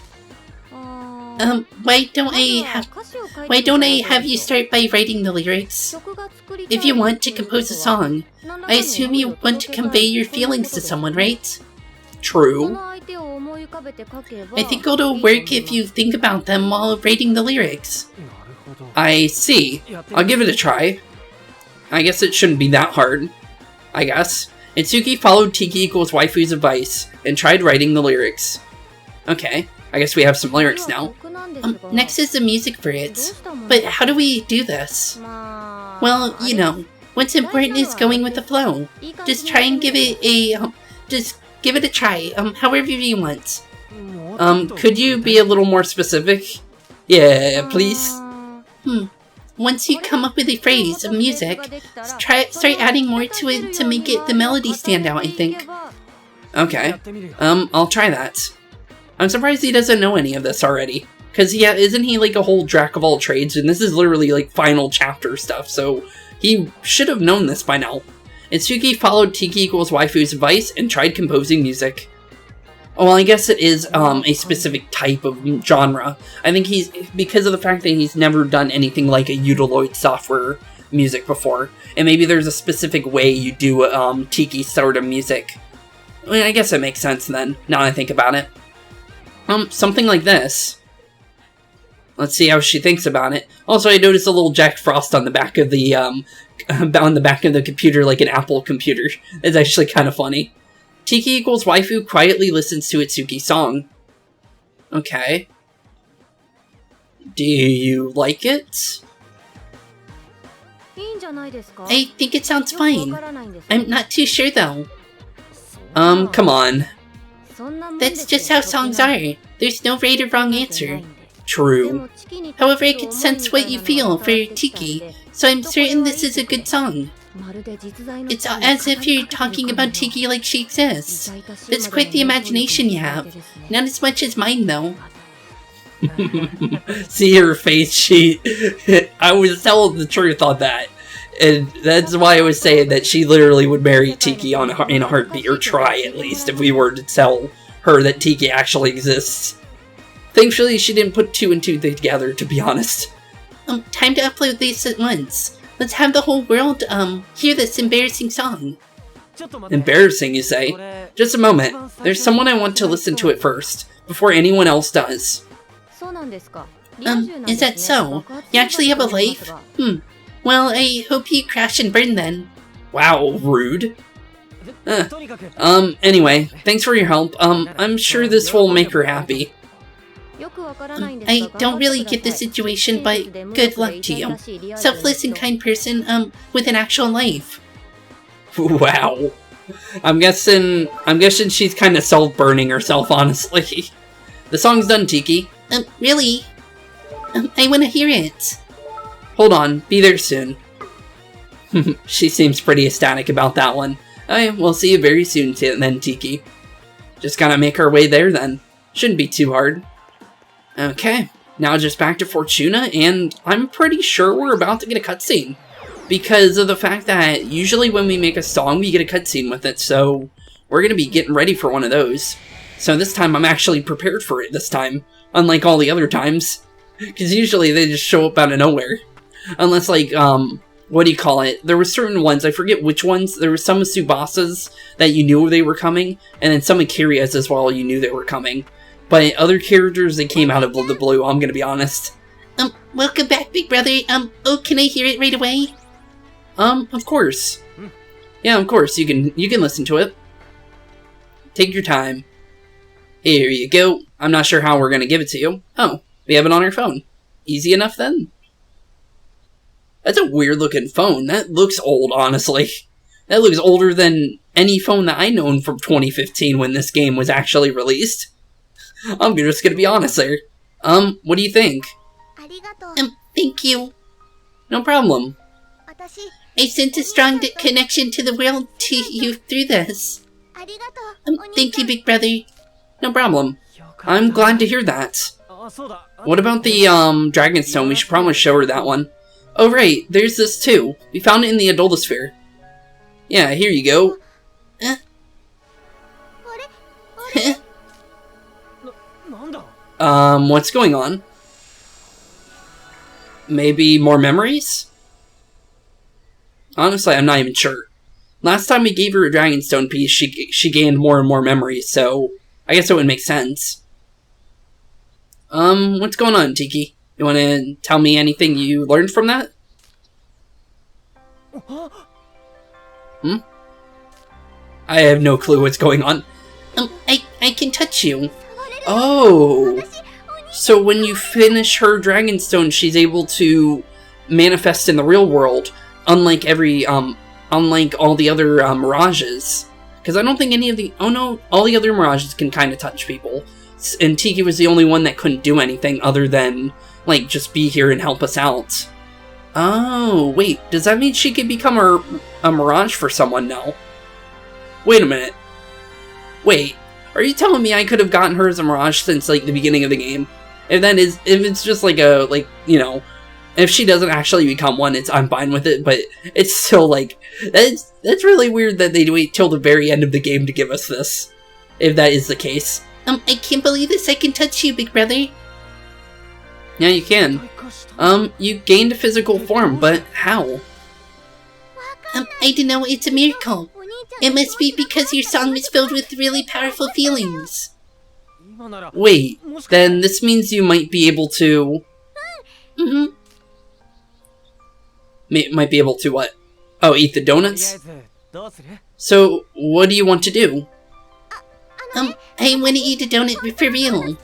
C: Why don't I have you start by writing the lyrics? If you want to compose a song, I assume you want to convey your feelings to someone, right?
A: True.
C: I think it'll work if you think about them while writing the lyrics.
A: I see. I'll give it a try. I guess it shouldn't be that hard. I guess. Itsuki followed Tiki equals waifu's advice and tried writing the lyrics. Okay, I guess we have some lyrics now.
C: Next is the music for it. But how do we do this? Well, you know, what's important is going with the flow. Just try and give it a try, however you want.
A: Could you be a little more specific? Yeah, please.
C: Once you come up with a phrase of music, start adding more to it to make the melody stand out, I think.
A: Okay. I'll try that. I'm surprised he doesn't know any of this already. Because, yeah, isn't he like a whole jack of all trades? And this is literally like final chapter stuff, so he should have known this by now. Itsuki followed Tiki equals waifu's advice and tried composing music. Well, I guess it is a specific type of genre. I think because of the fact that he's never done anything like a Utiloid software music before. And maybe there's a specific way you do Tiki sort of music. I mean, I guess it makes sense then, now that I think about it. Something like this. Let's see how she thinks about it. Also, I noticed a little Jack Frost on the back of the, on the back of the computer, like an Apple computer. It's actually kind of funny. Tiki equals waifu quietly listens to Itsuki's song. Okay. Do you like it?
C: I think it sounds fine. I'm not too sure though.
A: Come on.
C: That's just how songs are. There's no right or wrong answer.
A: True.
C: However, I can sense what you feel for Tiki, so I'm certain this is a good song. It's as if you're talking about Tiki like she exists. That's quite the imagination you have. Not as much as mine, though.
A: See her face, I was telling the truth on that. And that's why I was saying that she literally would marry Tiki in a heartbeat, or try at least, if we were to tell her that Tiki actually exists. Thankfully, she didn't put 2 and 2 together, to be honest.
C: Time to upload these at once. Let's have the whole world, hear this embarrassing song.
A: Embarrassing, you say? Just a moment. There's someone I want to listen to it first, before anyone else does.
C: Is that so? You actually have a life? Well, I hope you crash and burn then.
A: Wow, rude. Anyway, thanks for your help. I'm sure this will make her happy.
C: I don't really get the situation, but good luck to you. Selfless and kind person, with an actual life.
A: Wow. I'm guessing she's kind of self-burning herself, honestly. The song's done, Tiki.
C: Really? I want to hear it.
A: Hold on, be there soon. She seems pretty ecstatic about that one. We'll see you very soon then, Tiki. Just gotta make our way there then. Shouldn't be too hard. Okay, now just back to Fortuna, and I'm pretty sure we're about to get a cutscene. Because of the fact that usually when we make a song, we get a cutscene with it, so we're gonna be getting ready for one of those. So this time I'm actually prepared for it this time, unlike all the other times. Because usually they just show up out of nowhere. Unless, like, what do you call it? There were certain ones, I forget which ones. There were some with Tsubasa's that you knew they were coming, and then some with Kiria's as well, you knew they were coming. But other characters, they came out of the blue, I'm gonna be honest.
C: Welcome back, big brother. Oh, can I hear it right away?
A: Of course. Yeah, of course, you can listen to it. Take your time. Here you go. I'm not sure how we're gonna give it to you. Oh, we have it on our phone. Easy enough then. That's a weird looking phone. That looks old, honestly. That looks older than any phone that I known from 2015 when this game was actually released. I'm just gonna be honest there. What do you think?
C: Thank you.
A: No problem.
C: I sent a strong connection to the world to you through this. Thank you, big brother.
A: No problem. I'm glad to hear that. What about the, Dragonstone? We should probably show her that one. Oh right, there's this too. We found it in the Adultosphere. Yeah, here you go. What's going on? Maybe more memories? Honestly, I'm not even sure. Last time we gave her a Dragonstone piece, she gained more and more memories, so I guess it would make sense. What's going on, Tiki? You want to tell me anything you learned from that? I have no clue what's going on.
C: I can touch you.
A: Oh! So when you finish her Dragonstone, she's able to manifest in the real world, unlike unlike all the other, Mirages. Because I don't think any of the... Oh no, all the other Mirages can kind of touch people. And Tiki was the only one that couldn't do anything other than, like, just be here and help us out. Oh, wait, does that mean she could become a Mirage for someone now? Wait a minute. Wait, are you telling me I could have gotten her as a Mirage since, like, the beginning of the game? If it's just like you know, if she doesn't actually become one, I'm fine with it, but it's still, like, that's really weird that they wait till the very end of the game to give us this. If that is the case.
C: I can't believe this. I can touch you, big brother.
A: Yeah, you can. You gained a physical form, but how?
C: I don't know. It's a miracle. It must be because your song is filled with really powerful feelings.
A: Wait, then this means you might be able to... Might be able to what? Oh, eat the donuts? So, what do you want to do?
C: I want to eat a donut for real.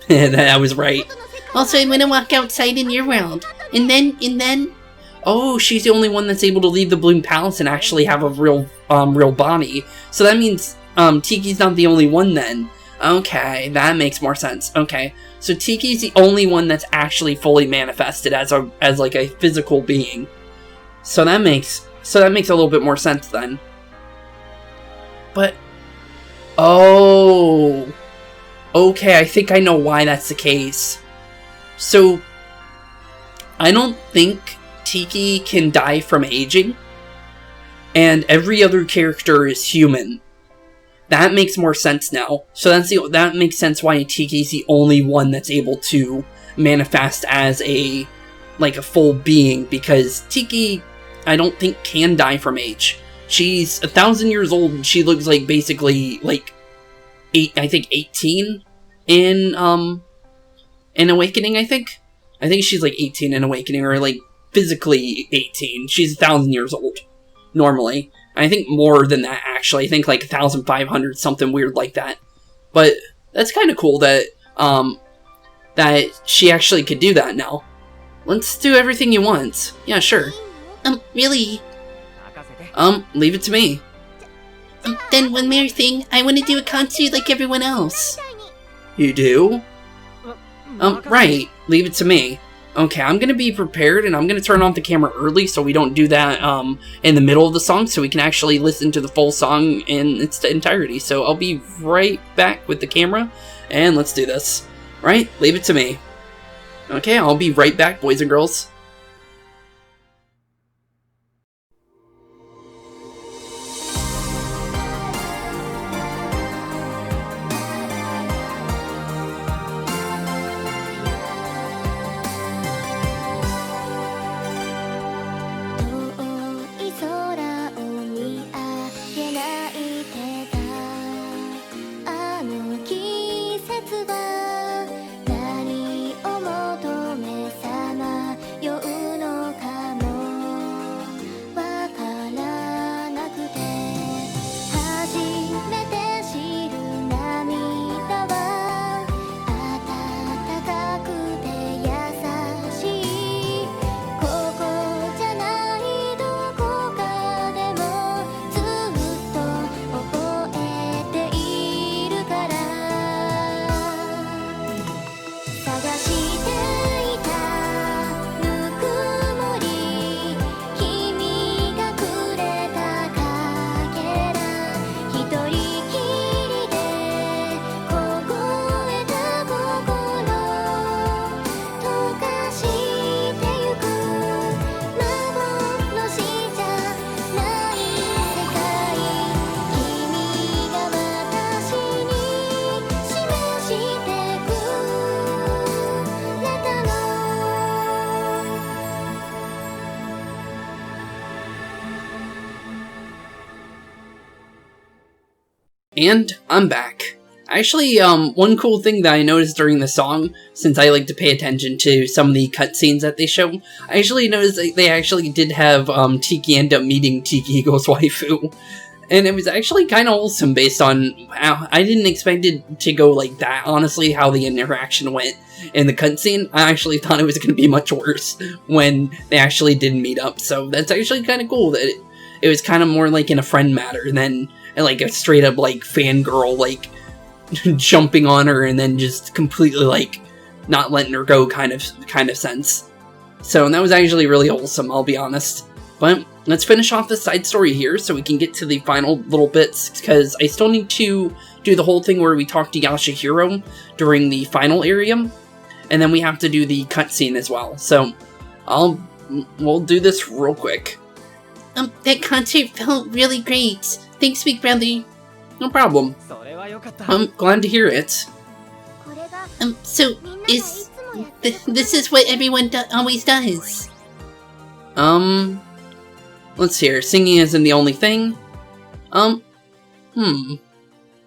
A: That was right.
C: Also, I want to walk outside in your world. And then...
A: Oh, she's the only one that's able to leave the Bloom Palace and actually have a real body. So that means, Tiki's not the only one then. Okay, that makes more sense. Okay, so Tiki's the only one that's actually fully manifested as like a physical being. So that makes a little bit more sense then. But, oh, okay, I think I know why that's the case. So, I don't think Tiki can die from aging, and every other character is human. that makes more sense now. So that makes sense why Tiki's the only one that's able to manifest as a full being, because Tiki, I don't think, can die from age. She's 1,000 years old, and she looks like basically like 18 in Awakening. I think she's like 18 in Awakening, or like physically 18. She's 1,000 years old normally. I think more than that, actually. I think like 1,500, something weird like that. But that's kind of cool that that she actually could do that now. Let's do everything you want. Yeah, sure.
C: Really?
A: Leave it to me.
C: Then one more thing. I want to do a concert like everyone else.
A: You do? Right. Leave it to me. Okay, I'm gonna be prepared, and I'm gonna turn off the camera early so we don't do that, in the middle of the song, so we can actually listen to the full song in its entirety. So I'll be right back with the camera, and let's do this. Right? Leave it to me. Okay, I'll be right back, boys and girls. And I'm back. Actually, one cool thing that I noticed during the song, since I like to pay attention to some of the cutscenes that they show, I actually noticed that they actually did have Tiki end up meeting Tiki Eagle's waifu. And it was actually kind of wholesome based on how I didn't expect it to go like that, honestly, how the interaction went in the cutscene. I actually thought it was going to be much worse when they actually did meet up, so that's actually kind of cool that it was kind of more like in a friend matter than like a straight up like fangirl like jumping on her and then just completely like not letting her go kind of sense. So that was actually really wholesome, I'll be honest. But let's finish off the side story here so we can get to the final little bits, because I still need to do the whole thing where we talk to Yashihiro during the final area, and then we have to do the cutscene as well. So we'll do this real quick.
C: That concert felt really great. Thanks, big brother.
A: No problem. I'm glad to hear it.
C: So this is what everyone always does.
A: Let's hear. Singing isn't the only thing.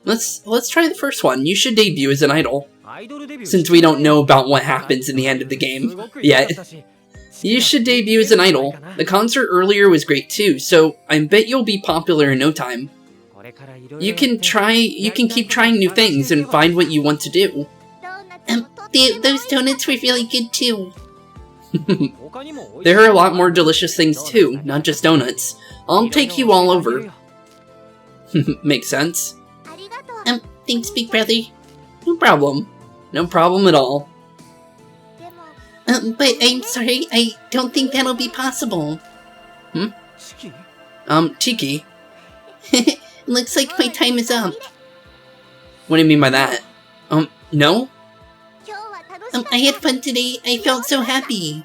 A: Let's try the first one. You should debut as an idol. Since we don't know about what happens in the end of the game yet. You should debut as an idol. The concert earlier was great too, so I bet you'll be popular in no time. You can keep trying new things and find what you want to do.
C: Those donuts were really good too.
A: There are a lot more delicious things too, not just donuts. I'll take you all over. Makes sense.
C: Thanks, big brother.
A: No problem. No problem at all.
C: But I'm sorry, I don't think that'll be possible.
A: Tiki?
C: Looks like my time is up.
A: What do you mean by that? No?
C: I had fun today. I felt so happy.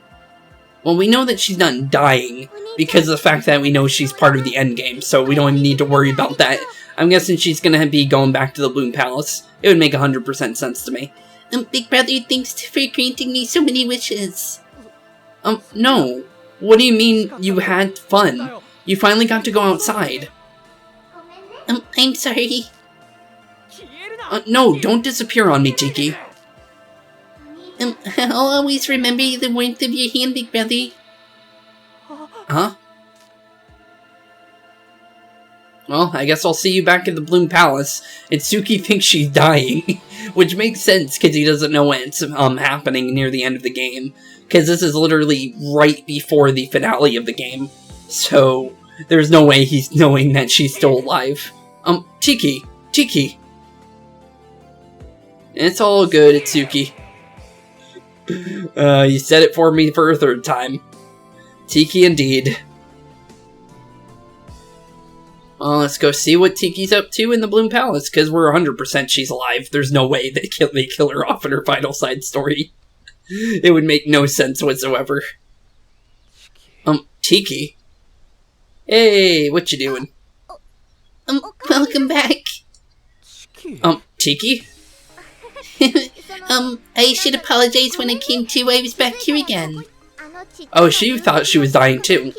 A: Well, we know that she's not dying because of the fact that we know she's part of the endgame, so we don't even need to worry about that I'm guessing she's gonna be going back to the Bloom Palace. It would make 100% sense to me.
C: Big brother, thanks for granting me so many wishes.
A: No. What do you mean you had fun? You finally got to go outside.
C: I'm sorry.
A: No, don't disappear on me, Tiki.
C: I'll always remember the warmth of your hand, big brother.
A: Huh? Well, I guess I'll see you back at the Bloom Palace. And Suki thinks she's dying, which makes sense because he doesn't know what's happening near the end of the game. Because this is literally right before the finale of the game. So, there's no way he's knowing that she's still alive. Tiki! Tiki! It's all good, Itsuki. You said it for me for a third time. Tiki indeed. Well, let's go see what Tiki's up to in the Bloom Palace, because we're 100% she's alive. There's no way they kill her off in her final side story. It would make no sense whatsoever. Tiki? Hey, what you doing?
C: Welcome back.
A: Tiki?
C: I should apologize when I came to. I was back here again.
A: Oh, she thought she was dying too.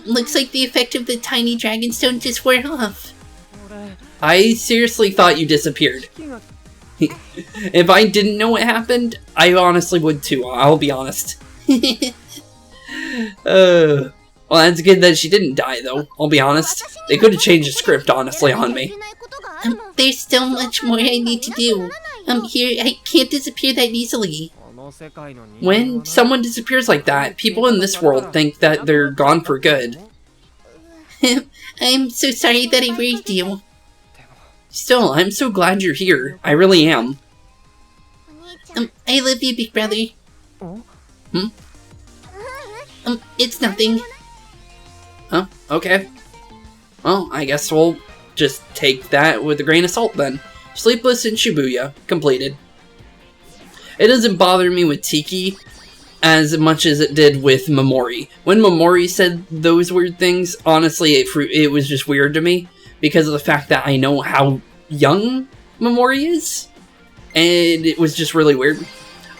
C: Looks like the effect of the tiny dragonstone just wore off.
A: I seriously thought you disappeared. If I didn't know what happened, I honestly would too, I'll be honest. Well, that's good that she didn't die, though, I'll be honest. They could have changed the script, honestly, on me.
C: There's still much more I need to do. Here, I can't disappear that easily.
A: When someone disappears like that, people in this world think that they're gone for good.
C: I'm so sorry that I worried you.
A: Still, I'm so glad you're here. I really am.
C: I love you, big brother. It's nothing.
A: Huh? Okay. Well, I guess we'll just take that with a grain of salt then. Sleepless in Shibuya. Completed. It doesn't bother me with Tiki as much as it did with Momori. When Momori said those weird things, honestly, it was just weird to me because of the fact that I know how young Momori is, and it was just really weird.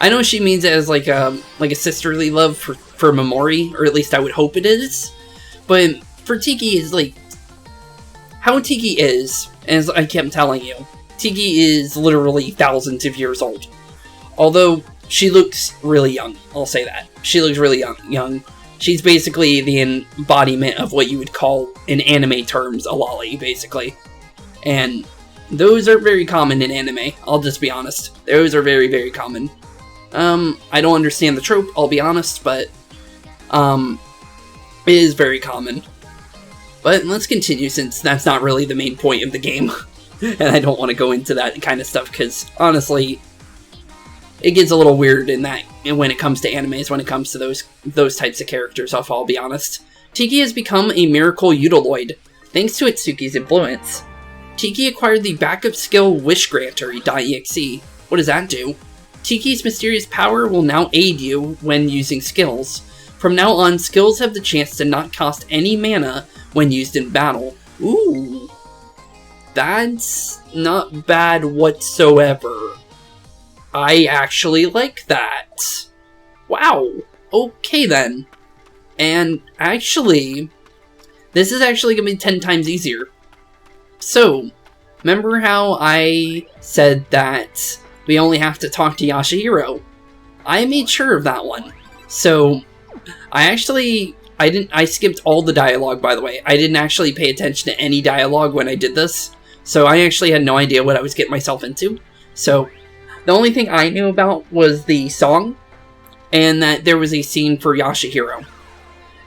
A: I know she means it as like a sisterly love for Momori, or at least I would hope it is. But for Tiki is like how Tiki is, as I kept telling you, Tiki is literally thousands of years old. Although, she looks really young, I'll say that. She looks really young. She's basically the embodiment of what you would call, in anime terms, a lolly, basically. And those are very common in anime, I'll just be honest. Those are very, very common. I don't understand the trope, I'll be honest, but, it is very common. But let's continue, since that's not really the main point of the game. And I don't want to go into that kind of stuff, because, honestly, it gets a little weird in that when it comes to animes, when it comes to those types of characters, I'll be honest. Tiki has become a miracle Utiloid, thanks to Itsuki's influence. Tiki acquired the backup skill Wish Granter.exe. What does that do? Tiki's mysterious power will now aid you when using skills. From now on, skills have the chance to not cost any mana when used in battle. Ooh. That's not bad whatsoever. I actually like that. Wow. Okay then. And actually, this is actually going to be 10 times easier. So, remember how I said that we only have to talk to Yashihiro? I made sure of that one. So, I skipped all the dialogue, by the way. I didn't actually pay attention to any dialogue when I did this. So I actually had no idea what I was getting myself into. So, the only thing I knew about was the song, and that there was a scene for Yashihiro.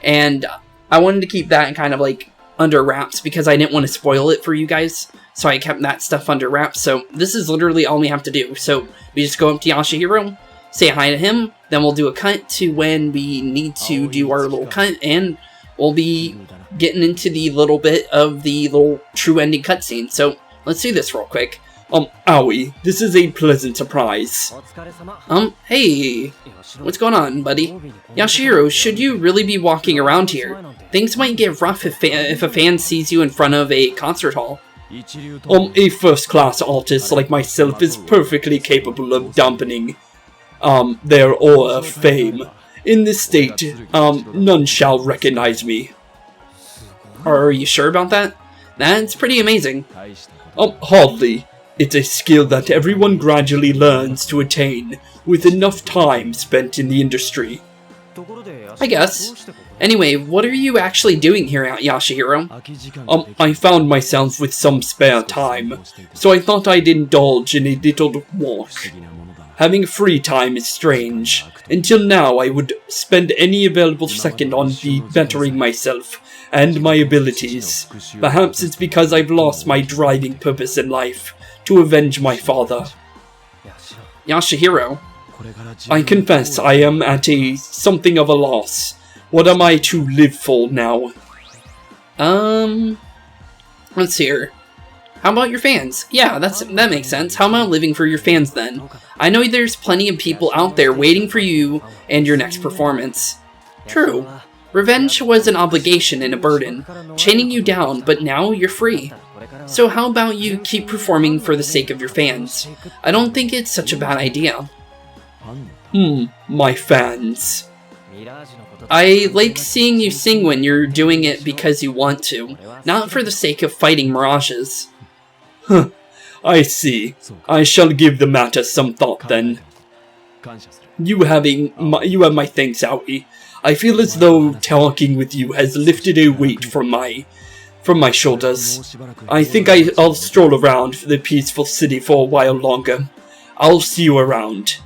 A: And I wanted to keep that kind of like under wraps because I didn't want to spoil it for you guys. So I kept that stuff under wraps. So this is literally all we have to do. So we just go up to Yashihiro, say hi to him, then we'll do a cut to when we need to do our little cut, and we'll be getting into the little bit of the little true ending cutscene. So let's do this real quick.
B: Aoi, this is a pleasant surprise.
A: Hey, what's going on, buddy? Yashihiro, should you really be walking around here? Things might get rough if a fan sees you in front of a concert hall.
B: A first-class artist like myself is perfectly capable of dampening their aura of fame. In this state, none shall recognize me.
A: Are you sure about that? That's pretty amazing.
B: Hardly. It's a skill that everyone gradually learns to attain with enough time spent in the industry.
A: I guess. Anyway, what are you actually doing here at Yashihiro?
B: I found myself with some spare time, so I thought I'd indulge in a little walk. Having free time is strange. Until now, I would spend any available second on bettering myself and my abilities. Perhaps it's because I've lost my driving purpose in life, to avenge my father.
A: Yashihiro.
B: I confess I am at something of a loss. What am I to live for now?
A: Let's see here. How about your fans? Yeah, that makes sense. How about living for your fans then? I know there's plenty of people out there waiting for you and your next performance. True. Revenge was an obligation and a burden, chaining you down, but now you're free. So how about you keep performing for the sake of your fans? I don't think it's such a bad idea.
B: My fans.
A: I like seeing you sing when you're doing it because you want to, not for the sake of fighting mirages.
B: I see. I shall give the matter some thought then. You have my thanks, Aoi. I feel as though talking with you has lifted a weight from my shoulders. I think I'll stroll around the peaceful city for a while longer. I'll see you around.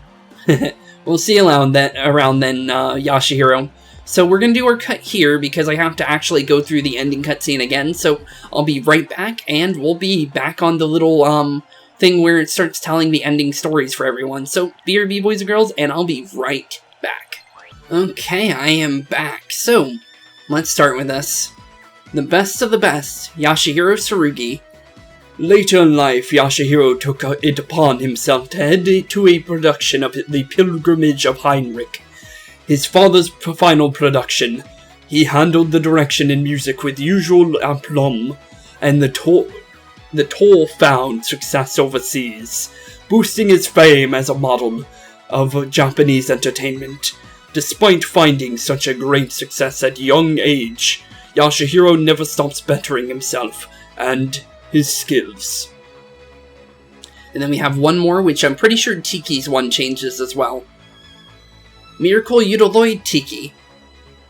A: We'll see you around then, Yashihiro. So we're going to do our cut here because I have to actually go through the ending cutscene again. So I'll be right back, and we'll be back on the little thing where it starts telling the ending stories for everyone. So BRB boys and girls, and I'll be right back. Okay, I am back. So let's start with this. The best of the best, Yashihiro Tsurugi.
B: Later in life, Yashihiro took it upon himself to head to a production of The Pilgrimage of Heinrich, his father's final production. He handled the direction and music with usual aplomb, and the tour found success overseas, boosting his fame as a model of Japanese entertainment. Despite finding such a great success at a young age, Yashihiro never stops bettering himself and his skills.
A: And then we have one more, which I'm pretty sure Tiki's one changes as well. Miracle Eudoloid Tiki.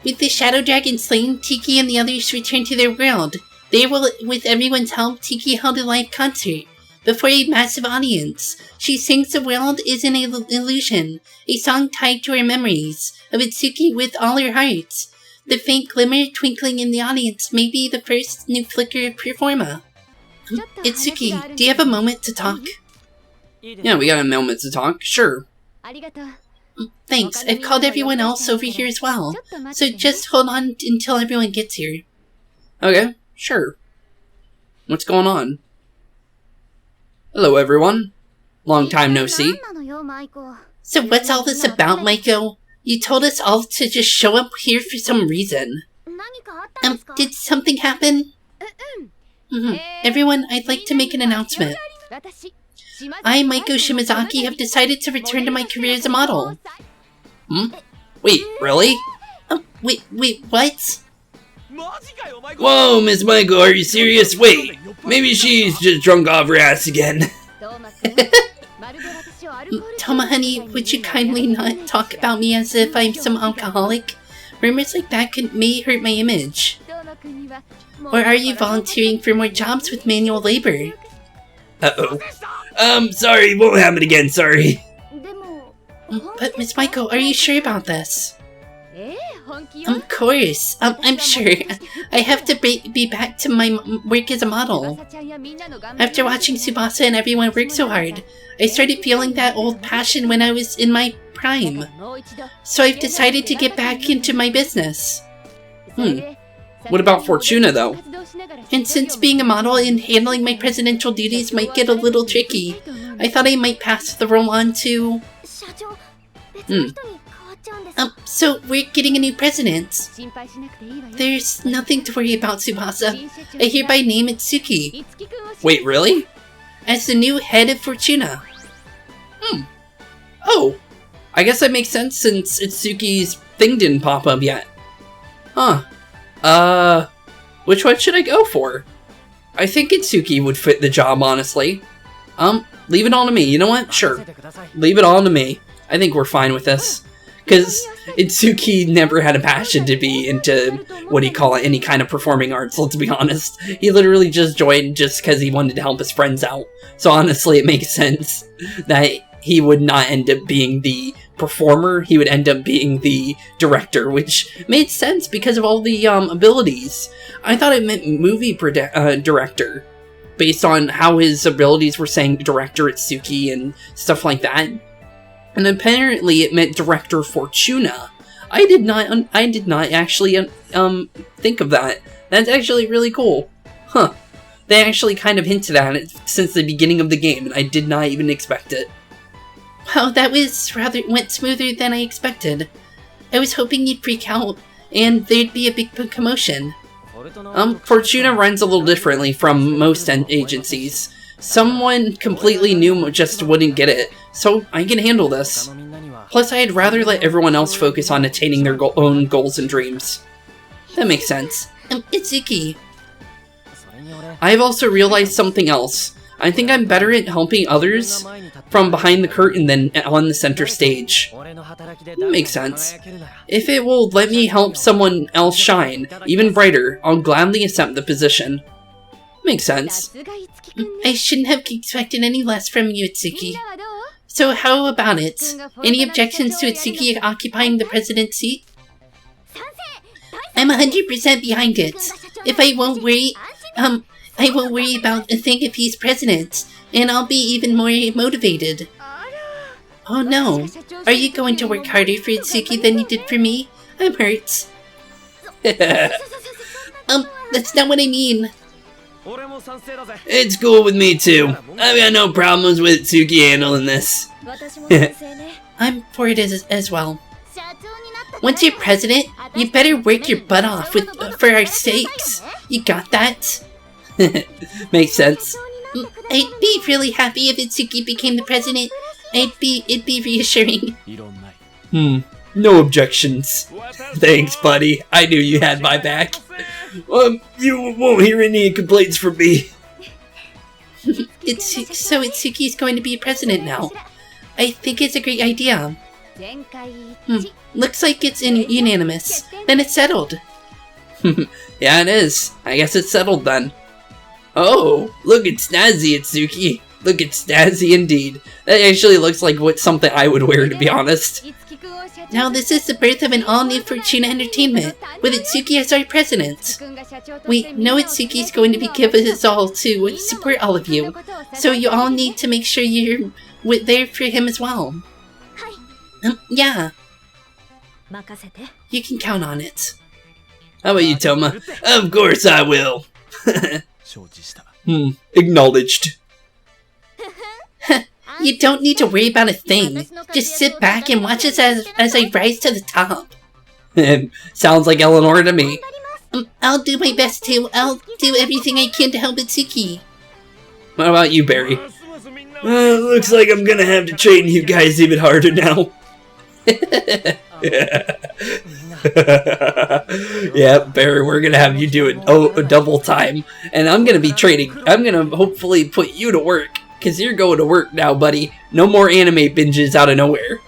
C: With the Shadow Dragon slain, Tiki and the others returned to their world. There, with everyone's help, Tiki held a live concert before a massive audience. She sings "The World is an Illusion," a song tied to her memories of Itsuki with all her heart. The faint glimmer twinkling in the audience may be the first new flicker of performa. Itsuki, do you have a moment to talk?
A: Yeah, we got a moment to talk, sure.
C: Thanks, I've called everyone else over here as well, so just hold on until everyone gets here.
A: Okay, sure. What's going on? Hello everyone. Long time no see.
C: So what's all this about, Maiko? You told us all to just show up here for some reason. Did something happen? Everyone, I'd like to make an announcement. I, Maiko Shimazaki, have decided to return to my career as a model.
A: Wait, really?
C: Wait, what?
A: Whoa, Miss Maiko, are you serious? Wait, maybe she's just drunk off her ass again.
C: Toma, honey, would you kindly not talk about me as if I'm some alcoholic? Rumors like that may hurt my image. Or are you volunteering for more jobs with manual labor?
A: Uh-oh. Sorry, won't happen again, sorry.
C: But Miss Maiko, are you sure about this? Of course, I'm sure. I have to be back to my work as a model. After watching Tsubasa and everyone work so hard, I started feeling that old passion when I was in my prime. So I've decided to get back into my business.
A: What about Fortuna, though?
C: And since being a model and handling my presidential duties might get a little tricky, I thought I might pass the role on to... So we're getting a new president. There's nothing to worry about, Tsubasa. I hereby name Itsuki
A: Wait, really?
C: as the new head of Fortuna.
A: Oh, I guess that makes sense since Itsuki's thing didn't pop up yet. Huh. Which one should I go for? I think Itsuki would fit the job, honestly. Leave it all to me. You know what? Sure. Leave it all to me. I think we're fine with this. Because Itsuki never had a passion to be into, what do you call it, any kind of performing arts, let's be honest. He literally just joined just because he wanted to help his friends out. So honestly, it makes sense that he would not end up being the performer, he would end up being the director, which made sense because of all the abilities. I thought it meant movie director, based on how his abilities were saying director Itsuki and stuff like that. And apparently it meant director Fortuna. I did not actually think of that. That's actually really cool. Huh. They actually kind of hinted at it since the beginning of the game, and I did not even expect it.
C: Wow, that went smoother than I expected. I was hoping you'd freak out, and there'd be a big commotion.
A: Fortuna runs a little differently from most agencies. Someone completely new just wouldn't get it, so I can handle this. Plus, I'd rather let everyone else focus on attaining their own goals and dreams. That makes sense.
C: Itsuki.
A: I've also realized something else. I think I'm better at helping others from behind the curtain than on the center stage. Makes sense. If it will let me help someone else shine, even brighter, I'll gladly accept the position. Makes sense.
C: I shouldn't have expected any less from you, Itsuki. So how about it? Any objections to Itsuki occupying the president's seat? I'm 100% behind it. If I won't worry about a thing if he's president, and I'll be even more motivated. Oh no, are you going to work harder for Itsuki than you did for me? I'm hurt. That's not what I mean.
A: It's cool with me too. I've got no problems with Itsuki handling this.
C: I'm for it as well. Once you're president, you better work your butt off for our sakes. You got that?
A: Makes sense.
C: I'd be really happy if Itsuki became the president. It'd be reassuring.
B: No objections.
A: Thanks, buddy. I knew you had my back.
B: You won't hear any complaints from me.
C: So Itsuki's going to be president now. I think it's a great idea. Looks like it's unanimous. Then it's settled.
A: Yeah, it is. I guess it's settled then. Oh, look at snazzy, Itsuki. Look at snazzy indeed. That actually looks like something I would wear, to be honest.
C: Now this is the birth of an all-new Fortuna Entertainment, with Itsuki as our president. We know Itsuki's going to be giving us all to support all of you, so you all need to make sure you're there for him as well. Yeah. You can count on it.
A: How about you, Toma? Of course I will.
B: Acknowledged.
C: You don't need to worry about a thing. Just sit back and watch us as I rise to the top.
A: Sounds like Eleanor to me.
C: I'll do my best to. I'll do everything I can to help Itsuki.
A: What about you, Barry?
B: Looks like I'm gonna have to train you guys even harder now.
A: Yeah, Barry, we're gonna have you do it a double time. And I'm gonna be training. I'm gonna hopefully put you to work. Because you're going to work now, buddy. No more anime binges out of nowhere.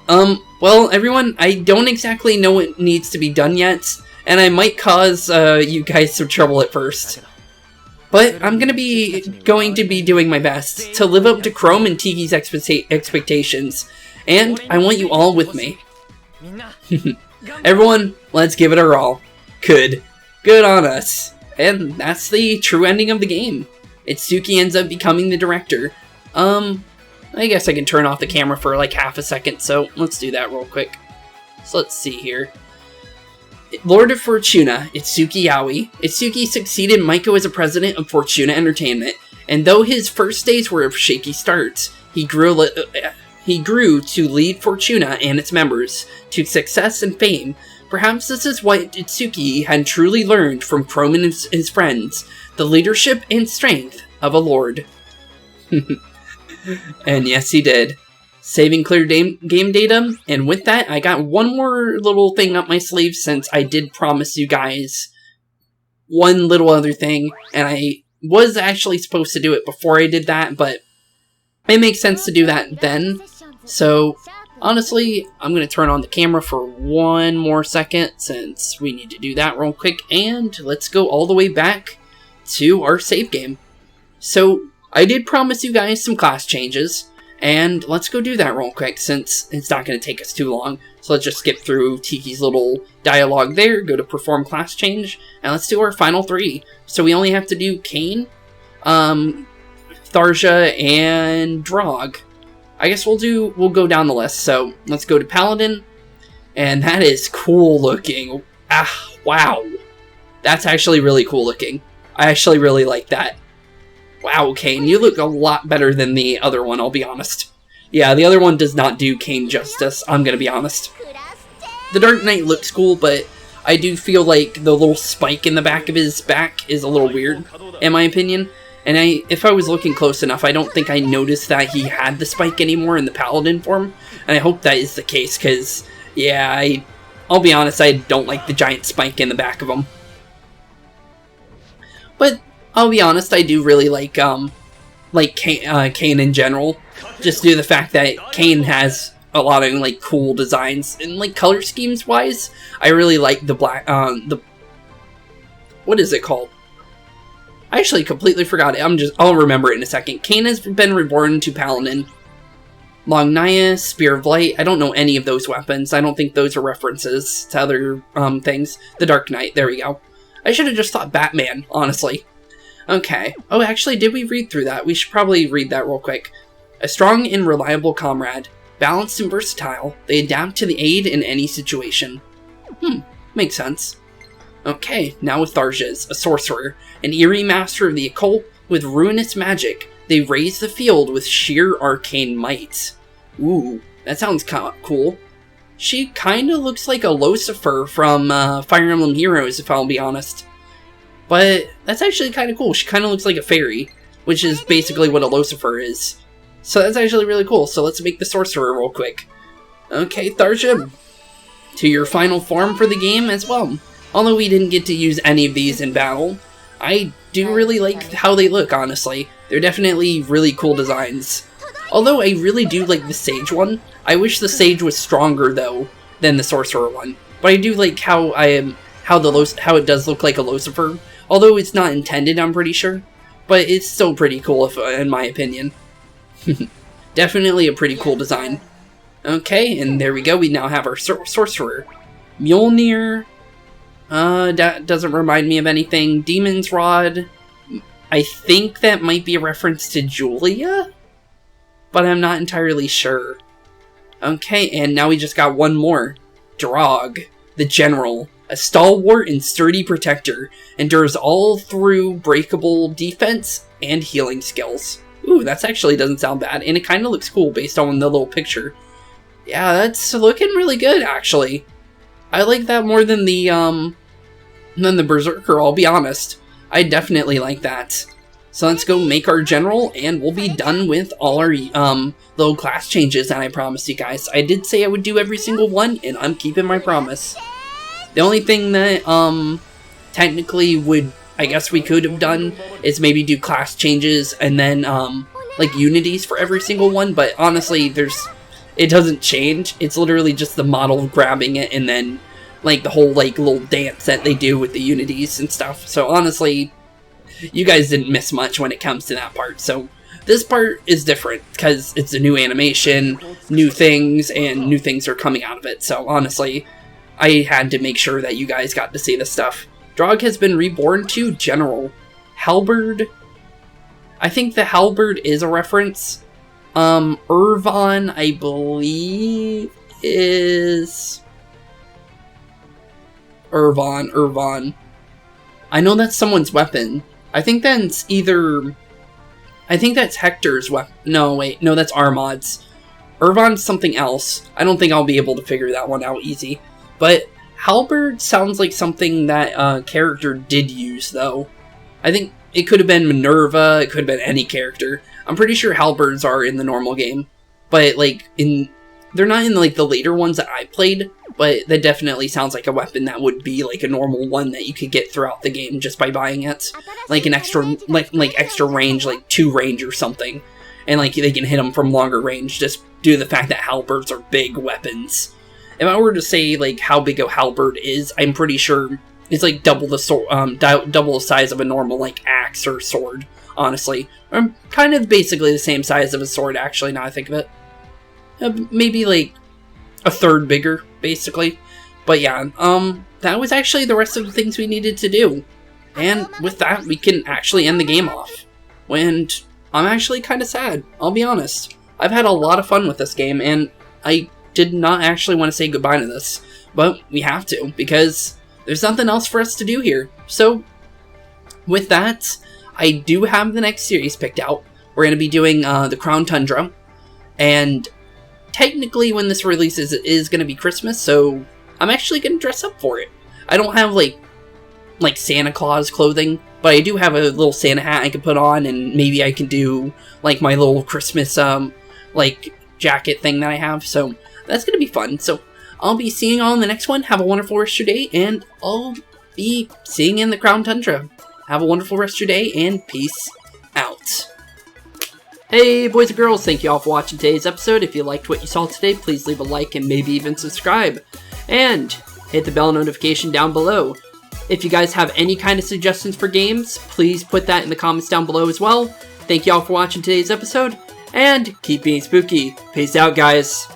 A: Well, everyone, I don't exactly know what needs to be done yet. And I might cause you guys some trouble at first. But I'm going to be doing my best to live up to Chrome and Tiki's expectations. And I want you all with me. Everyone, let's give it our all. Good on us. And that's the true ending of the game. Itsuki ends up becoming the director. I guess I can turn off the camera for like half a second, so let's do that real quick. So let's see here. Lord of Fortuna, Itsuki Yaoi. Itsuki succeeded Maiko as a president of Fortuna Entertainment, and though his first days were a shaky start, he grew he grew to lead Fortuna and its members to success and fame. Perhaps this is what Itsuki had truly learned from Chrome and his friends, the leadership and strength of a lord. And yes, he did. Saving clear game data, and with that, I got one more little thing up my sleeve since I did promise you guys one little other thing, and I was actually supposed to do it before I did that, but it makes sense to do that then. So, honestly, I'm going to turn on the camera for one more second since we need to do that real quick, and let's go all the way back to our save game. So, I did promise you guys some class changes, and let's go do that real quick since it's not going to take us too long. So let's just skip through Tiki's little dialogue there, go to perform class change, and let's do our final 3. So we only have to do Kain, Tharja, and Drog. I guess we'll go down the list. So let's go to Paladin, and that is cool looking. Ah, wow. That's actually really cool looking. I actually really like that. Wow, Kain, you look a lot better than the other one, I'll be honest. Yeah, the other one does not do Kain justice, I'm gonna be honest. The Dark Knight looks cool, but I do feel like the little spike in the back of his back is a little weird, in my opinion. And if I was looking close enough, I don't think I noticed that he had the spike anymore in the Paladin form. And I hope that is the case, because, yeah, I'll be honest, I don't like the giant spike in the back of him. But I'll be honest, I do really like Kain in general. Just due to the fact that Kain has a lot of like cool designs and like color schemes wise. I really like the black what is it called? I actually completely forgot it. I'll remember it in a second. Kain has been reborn to Paladin. Longnaya, Spear of Light. I don't know any of those weapons. I don't think those are references to other things. The Dark Knight. There we go. I should have just thought Batman, honestly. Okay. Oh, actually, did we read through that? We should probably read that real quick. A strong and reliable comrade. Balanced and versatile. They adapt to the aid in any situation. Makes sense. Okay, now with Tharja's, a sorcerer. An eerie master of the occult with ruinous magic. They raise the field with sheer arcane might. Ooh, that sounds cool. She kinda looks like a Lucifer from Fire Emblem Heroes, if I'll be honest. But that's actually kind of cool. She kind of looks like a fairy, which is basically what a Lucifer is. So that's actually really cool. So let's make the sorcerer real quick. Okay, Tharja, to your final form for the game as well. Although we didn't get to use any of these in battle, I do really like how they look, honestly. They're definitely really cool designs. Although I really do like the Sage one. I wish the Sage was stronger, though, than the sorcerer one. But I do like how it does look like a Lucifer. Although it's not intended, I'm pretty sure. But it's still pretty cool, in my opinion. Definitely a pretty cool design. Okay, and there we go. We now have our sorcerer. Mjolnir. That doesn't remind me of anything. Demon's Rod. I think that might be a reference to Julia? But I'm not entirely sure. Okay, and now we just got one more. Drog, the General. A stalwart and sturdy protector, endures all through breakable defense and healing skills. Ooh, that actually doesn't sound bad, and it kind of looks cool based on the little picture. Yeah, that's looking really good, actually. I like that more than the Berserker, I'll be honest. I definitely like that. So let's go make our general, and we'll be done with all our little class changes that I promised you guys. I did say I would do every single one, and I'm keeping my promise. The only thing that, technically I guess we could have done is maybe do class changes and then, like, unities for every single one, but honestly, it doesn't change. It's literally just the model grabbing it and then, like, the whole, like, little dance that they do with the unities and stuff. So, honestly, you guys didn't miss much when it comes to that part. So, this part is different, because it's a new animation, new things, and new things are coming out of it. So, honestly, I had to make sure that you guys got to see this stuff. Drog has been reborn to General. Halberd. I think the Halberd is a reference. Irvon, I believe, is... Irvon. I know that's someone's weapon. I think that's Hector's weapon. No, wait. No, that's Armad's. Irvon's something else. I don't think I'll be able to figure that one out easy. But halberd sounds like something that character did use, though. I think it could have been Minerva, it could have been any character. I'm pretty sure halberds are in the normal game. But, like, they're not in, like, the later ones that I played, but that definitely sounds like a weapon that would be, like, a normal one that you could get throughout the game just by buying it. Like, an extra, like extra range, like 2 range or something. And, like, they can hit them from longer range just due to the fact that halberds are big weapons. If I were to say, like, how big a halberd is, I'm pretty sure it's, like, double the double the size of a normal, like, axe or sword, honestly. Or kind of basically the same size of a sword, actually, now I think of it. Maybe, like, a third bigger, basically. But yeah, that was actually the rest of the things we needed to do. And with that, we can actually end the game off. And I'm actually kind of sad, I'll be honest. I've had a lot of fun with this game, and I did not actually want to say goodbye to this. But we have to, because there's nothing else for us to do here. So, with that, I do have the next series picked out. We're going to be doing the Crown Tundra. And technically, when this releases, it is going to be Christmas, so I'm actually going to dress up for it. I don't have, like Santa Claus clothing, but I do have a little Santa hat I can put on, and maybe I can do, like, my little Christmas, like, jacket thing that I have, so that's going to be fun. So, I'll be seeing you all in the next one. Have a wonderful rest of your day, and I'll be seeing you in the Crown Tundra. Have a wonderful rest of your day, and peace out. Hey boys and girls, thank you all for watching today's episode. If you liked what you saw today, please leave a like and maybe even subscribe. And hit the bell notification down below. If you guys have any kind of suggestions for games, please put that in the comments down below as well. Thank you all for watching today's episode, and keep being spooky. Peace out, guys.